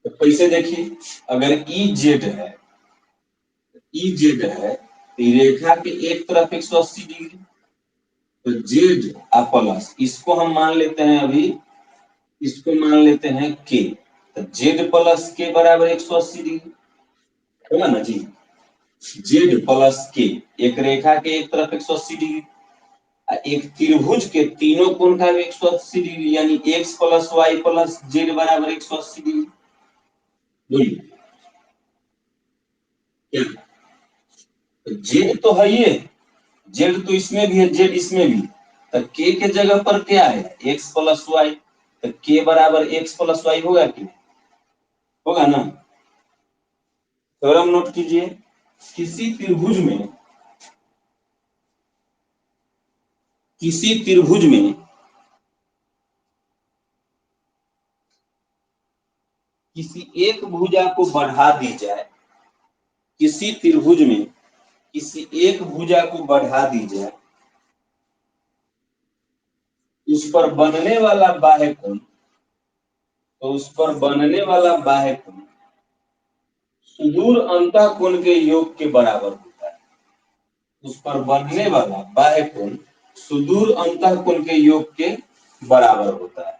तो कैसे देखिए, अगर ई जेड है, तो रेखा के एक तरफ 180 डिग्री, तो जेड प्लस इसको हम मान लेते हैं, अभी इसको मान लेते हैं के, तो जेड प्लस के बराबर 180 डिग्री होगा ना जी। जेड प्लस के, एक रेखा के एक तरफ 180 डिग्री, एक त्रिभुज के तीनों कोण का 180 डिग्री, यानी x plus y plus z बराबर 180 डिग्री। बोलिए क्या, जेड तो है, ये जेड तो इसमें भी है, जेड इसमें भी, तो के जगह पर क्या है, एक्स प्लस वाई, तो के बराबर एक्स प्लस वाई होगा कि नहीं, होगा ना। थ्योरम नोट कीजिए, किसी त्रिभुज में किसी त्रिभुज में किसी एक भुजा को बढ़ा दी जाए, किसी त्रिभुज में किसी एक भुजा को बढ़ा दी जाए, उस पर बनने वाला बाह्य कोण, तो उस पर बनने वाला बाह्य कोण सुदूर अंतः कोण के योग के बराबर होता है। उस पर बनने वाला बाह्य कोण सुदूर अंतः कोण के योग के बराबर होता है।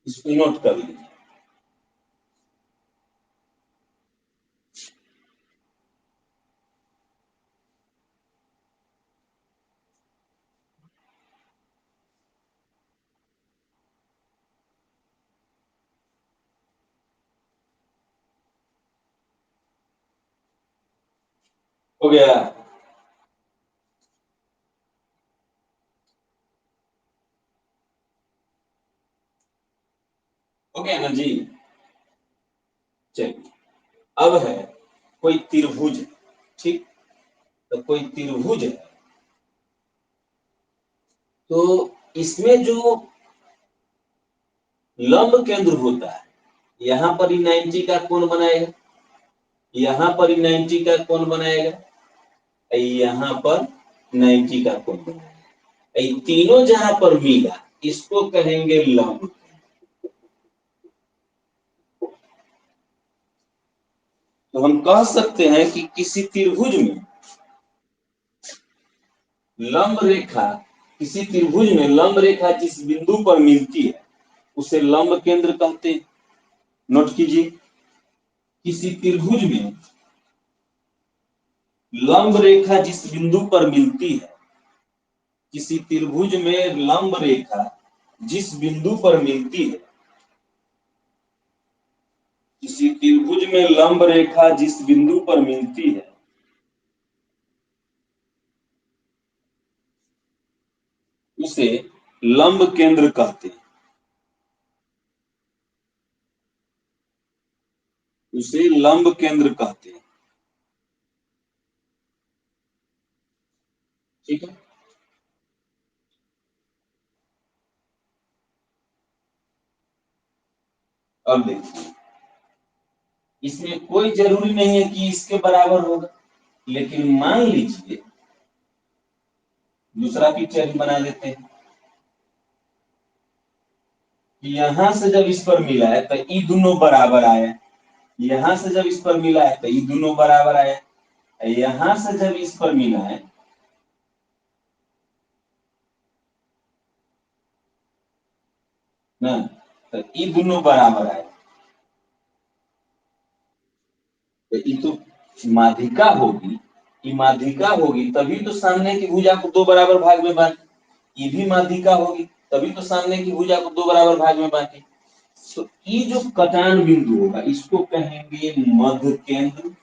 इसको नोट कर लीजिए। हो गया, हो गया ना जी। चलिए, अब है कोई त्रिभुज, ठीक, तो कोई त्रिभुज है, तो इसमें जो लंब केंद्र होता है, यहाँ पर ही 90 का कोण बनाएगा, यहाँ पर ही 90 का कोण बनाएगा, यहाँ पर 90 का कोण बनाएगा, ये तीनों जहां पर मिला इसको कहेंगे लंब। तो हम कह सकते हैं कि किसी त्रिभुज में लंब रेखा, किसी त्रिभुज में लंब रेखा जिस बिंदु पर मिलती है उसे लंब केंद्र कहते हैं। नोट कीजिए, किसी त्रिभुज में लंब रेखा जिस बिंदु पर मिलती है, किसी त्रिभुज में लंब रेखा जिस बिंदु पर मिलती है, किसी त्रिभुज में लंब रेखा जिस बिंदु पर मिलती है, उसे लंब केंद्र कहते हैं। उसे लंब केंद्र कहते हैं। ठीक है। अब देखिए, इसमें कोई जरूरी नहीं है कि इसके बराबर होगा, लेकिन मान लीजिए दूसरा पिक्चर बना देते हैं कि यहां से जब इस पर मिला है तो ये दोनों बराबर आया, यहां से जब इस पर मिला है तो ये दोनों बराबर आया, यहां से जब इस पर मिला है ना, तो ये दोनों बराबर आए, तो ये तो माध्यिका होगी, ये माध्यिका होगी तभी तो सामने की भुजा को दो बराबर भाग में बांटी, ये भी माध्यिका होगी तभी तो सामने की भुजा को दो बराबर भाग में बांटी। तो ये जो कटान बिंदु होगा इसको कहेंगे मध्य केंद्र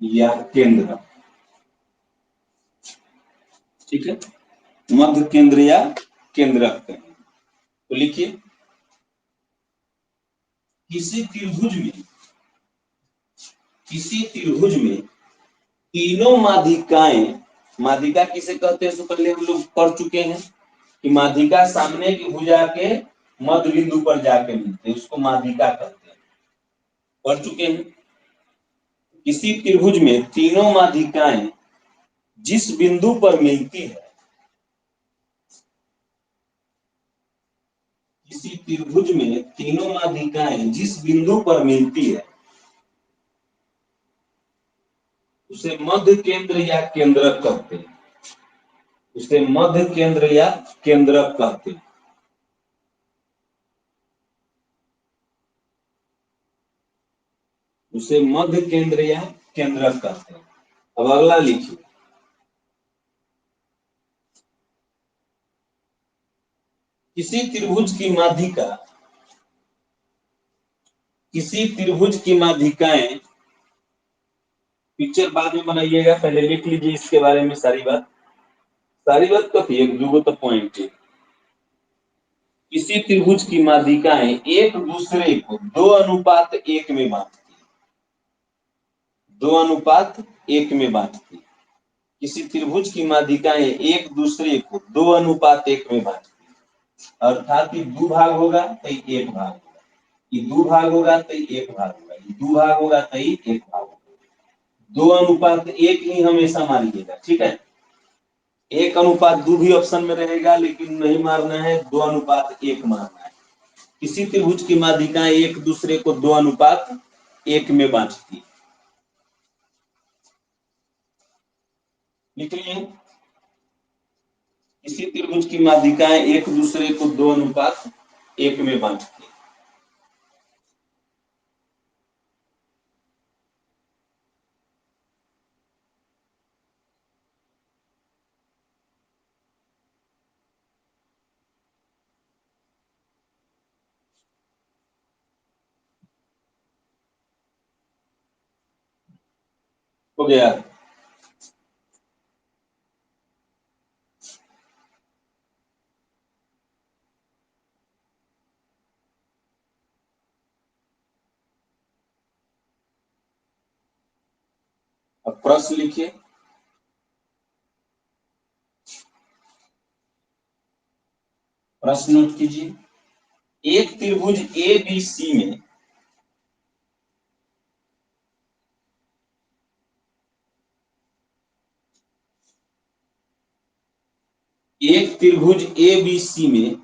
या केंद्र। ठीक है, मध्य केंद्र या केंद्रक कहेंगे। तो लिखिए, किसी त्रिभुज में, किसी त्रिभुज में तीनों माध्यिकाएं, माध्यिका किसे कहते हैं, इससे पहले हम लोग पढ़ चुके हैं कि माध्यिका सामने की भुजा के मध्य बिंदु पर जाके मिलते हैं, उसको माध्यिका कहते हैं, पढ़ चुके हैं। किसी त्रिभुज में तीनों माध्यिकाएं जिस बिंदु पर मिलती है, किसी त्रिभुज में तीनों माध्यिकाएं जिस बिंदु पर मिलती है उसे मध्य केंद्र या केंद्रक कहते हैं, उसे मध्य केंद्र या केंद्रक कहते हैं। उसे मध्य केंद्र या केंद्रक कहते हैं। अब अगला लिखिए, किसी त्रिभुज की माध्यिका, किसी त्रिभुज की माध्यिकाएं, पिक्चर बाद में बनाइएगा, पहले लिख लीजिए इसके बारे में सारी बात, सारी बात कथी एक दूगो तो पॉइंट है। किसी त्रिभुज की माध्यिकाएं एक दूसरे को 2:1 में बांटती, 2:1 में बांटती, किसी त्रिभुज की माध्यिकाएं एक दूसरे को 2:1 में बांटती, अर्थात ये दो भाग होगा तो एक भाग होगा, ये दो भाग होगा तो एक भाग होगा, ये दो भाग होगा तो एक भाग होगा, 2:1 ही हमेशा मानिएगा। ठीक है, 1:2 भी ऑप्शन में रहेगा लेकिन नहीं मारना है, 2:1 मारना है। किसी त्रिभुज की माध्यिकाएं एक दूसरे को 2:1 में बांटती, लिख लिए, किसी त्रिभुज की माध्यिकाएं एक दूसरे को 2:1 में बांटती। हो गया। अब प्रश्न लिखिए, प्रश्न नोट कीजिए, एक त्रिभुज ए बी सी में एक त्रिभुज ए बी सी में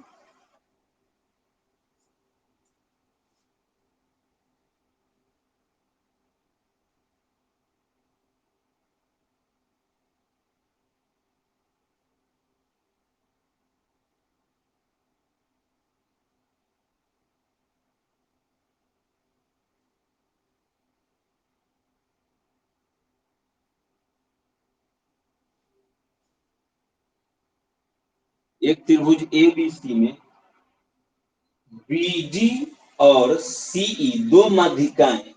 एक त्रिभुज ए बी सी में बीडी और सीई दो माध्यिकाएं,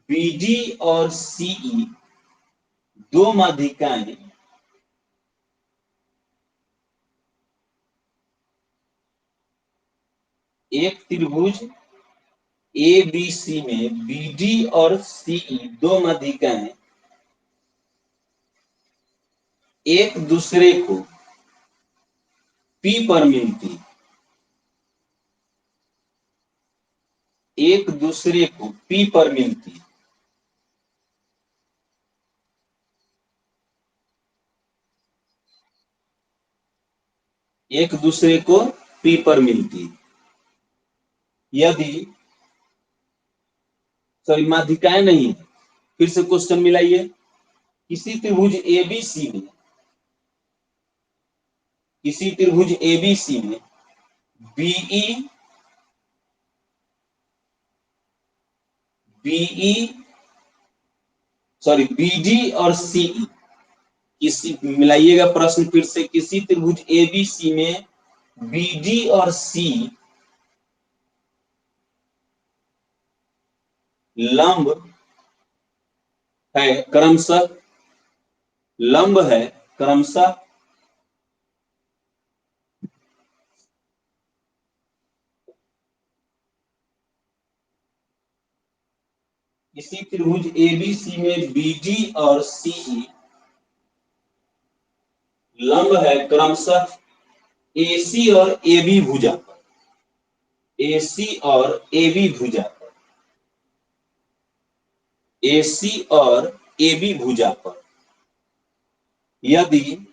बीडी और सीई दो माध्यिकाएं एक त्रिभुज ए बी सी में बी डी और सीई दो माध्यिकाएं एक दूसरे को पी पर मिलती, एक दूसरे को पी पर मिलती, एक दूसरे को पी पर मिलती यदि, सॉरी माध्यिकाएं नहीं है, फिर से क्वेश्चन मिलाइए। किसी त्रिभुज एबीसी में, किसी त्रिभुज एबीसी में बीई बीई सॉरी बीडी और सीई, किसी मिलाइएगा प्रश्न फिर से, किसी त्रिभुज एबीसी में बीडी और सी लंब है क्रमशः, लंब है क्रमशः किसी त्रिभुज एबीसी में बीडी और सीई लंब है क्रमशः एसी और एबी भुजा पर, एसी और एबी भुजा पर, एसी और एबी भुजा पर यदि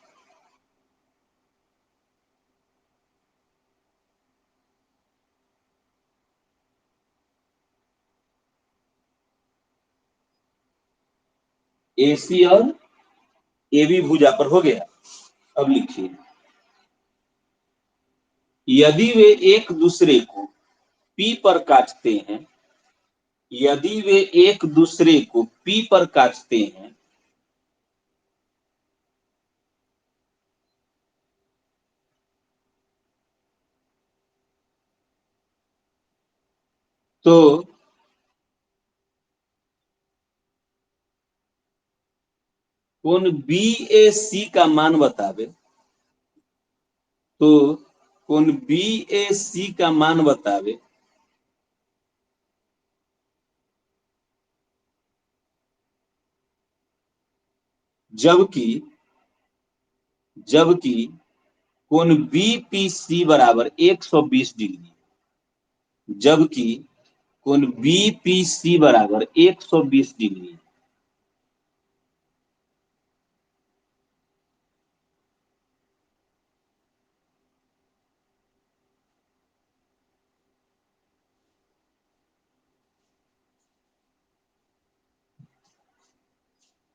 एसी और एबी भुजा पर हो गया। अब लिखिए, यदि वे एक दूसरे को पी पर काटते हैं, यदि वे एक दूसरे को पी पर काटते हैं तो कोण बी ए सी का मान बतावे, तो कोण बी ए सी का मान बतावे जबकि जबकि कोण बीपीसी बराबर 120 डिग्री, जबकि कोण बीपीसी बराबर 120 डिग्री।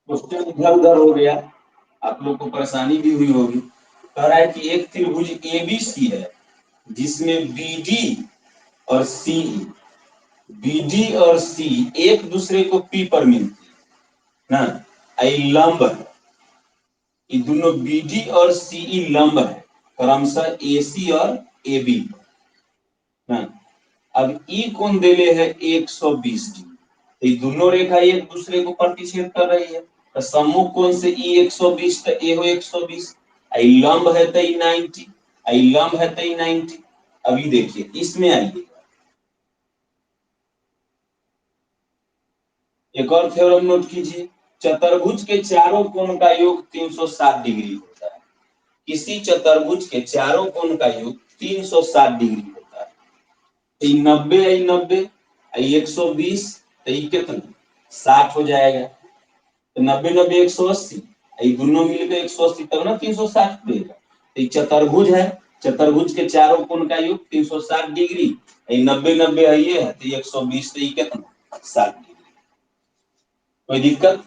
क्वेश्चन इधर उधर हो गया, आप लोग को परेशानी भी हुई होगी। कह रहा है कि एक त्रिभुज एबीसी है जिसमें बीडी और सी, बीडी और सी एक दूसरे को पी पर मिलती ना, लंब है, ये दोनों बीडी और सीई लंब है क्रमशः एसी और एबी पर ना। अब ई कोण देले है 120 डिग्री, ये दोनों रेखा एक दूसरे को प्रतिच्छेद कर रही है, तो सम्मुख कोण से ई 120 तो ए हो 120, आई लंब है तो ई 90, आई लंब है तो ई 90। अभी देखिए इसमें आइए, एक और थ्योरम नोट कीजिए, चतुर्भुज के चारों कोण का योग 360 डिग्री होता है, किसी चतुर्भुज के चारों कोण का योग 360 डिग्री होता है, 90 आई 90 आई 120 तो ये कितना 60 हो जाएगा, तो 90 90 180, ये दोनों मिलकर 180 तब ना 360 देगा। तो चतुर्भुज है, चतुर्भुज के चारों कोण का योग 360 डिग्री, 90 90 है ये है तो 120 तो ये कितना 60 डिग्री। कोई दिक्कत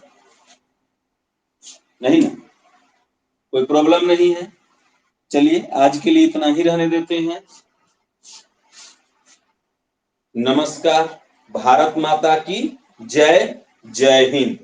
नहीं ना, कोई प्रॉब्लम नहीं है। चलिए आज के लिए इतना ही रहने देते हैं। नमस्कार, भारत माता की जय, जय हिंद।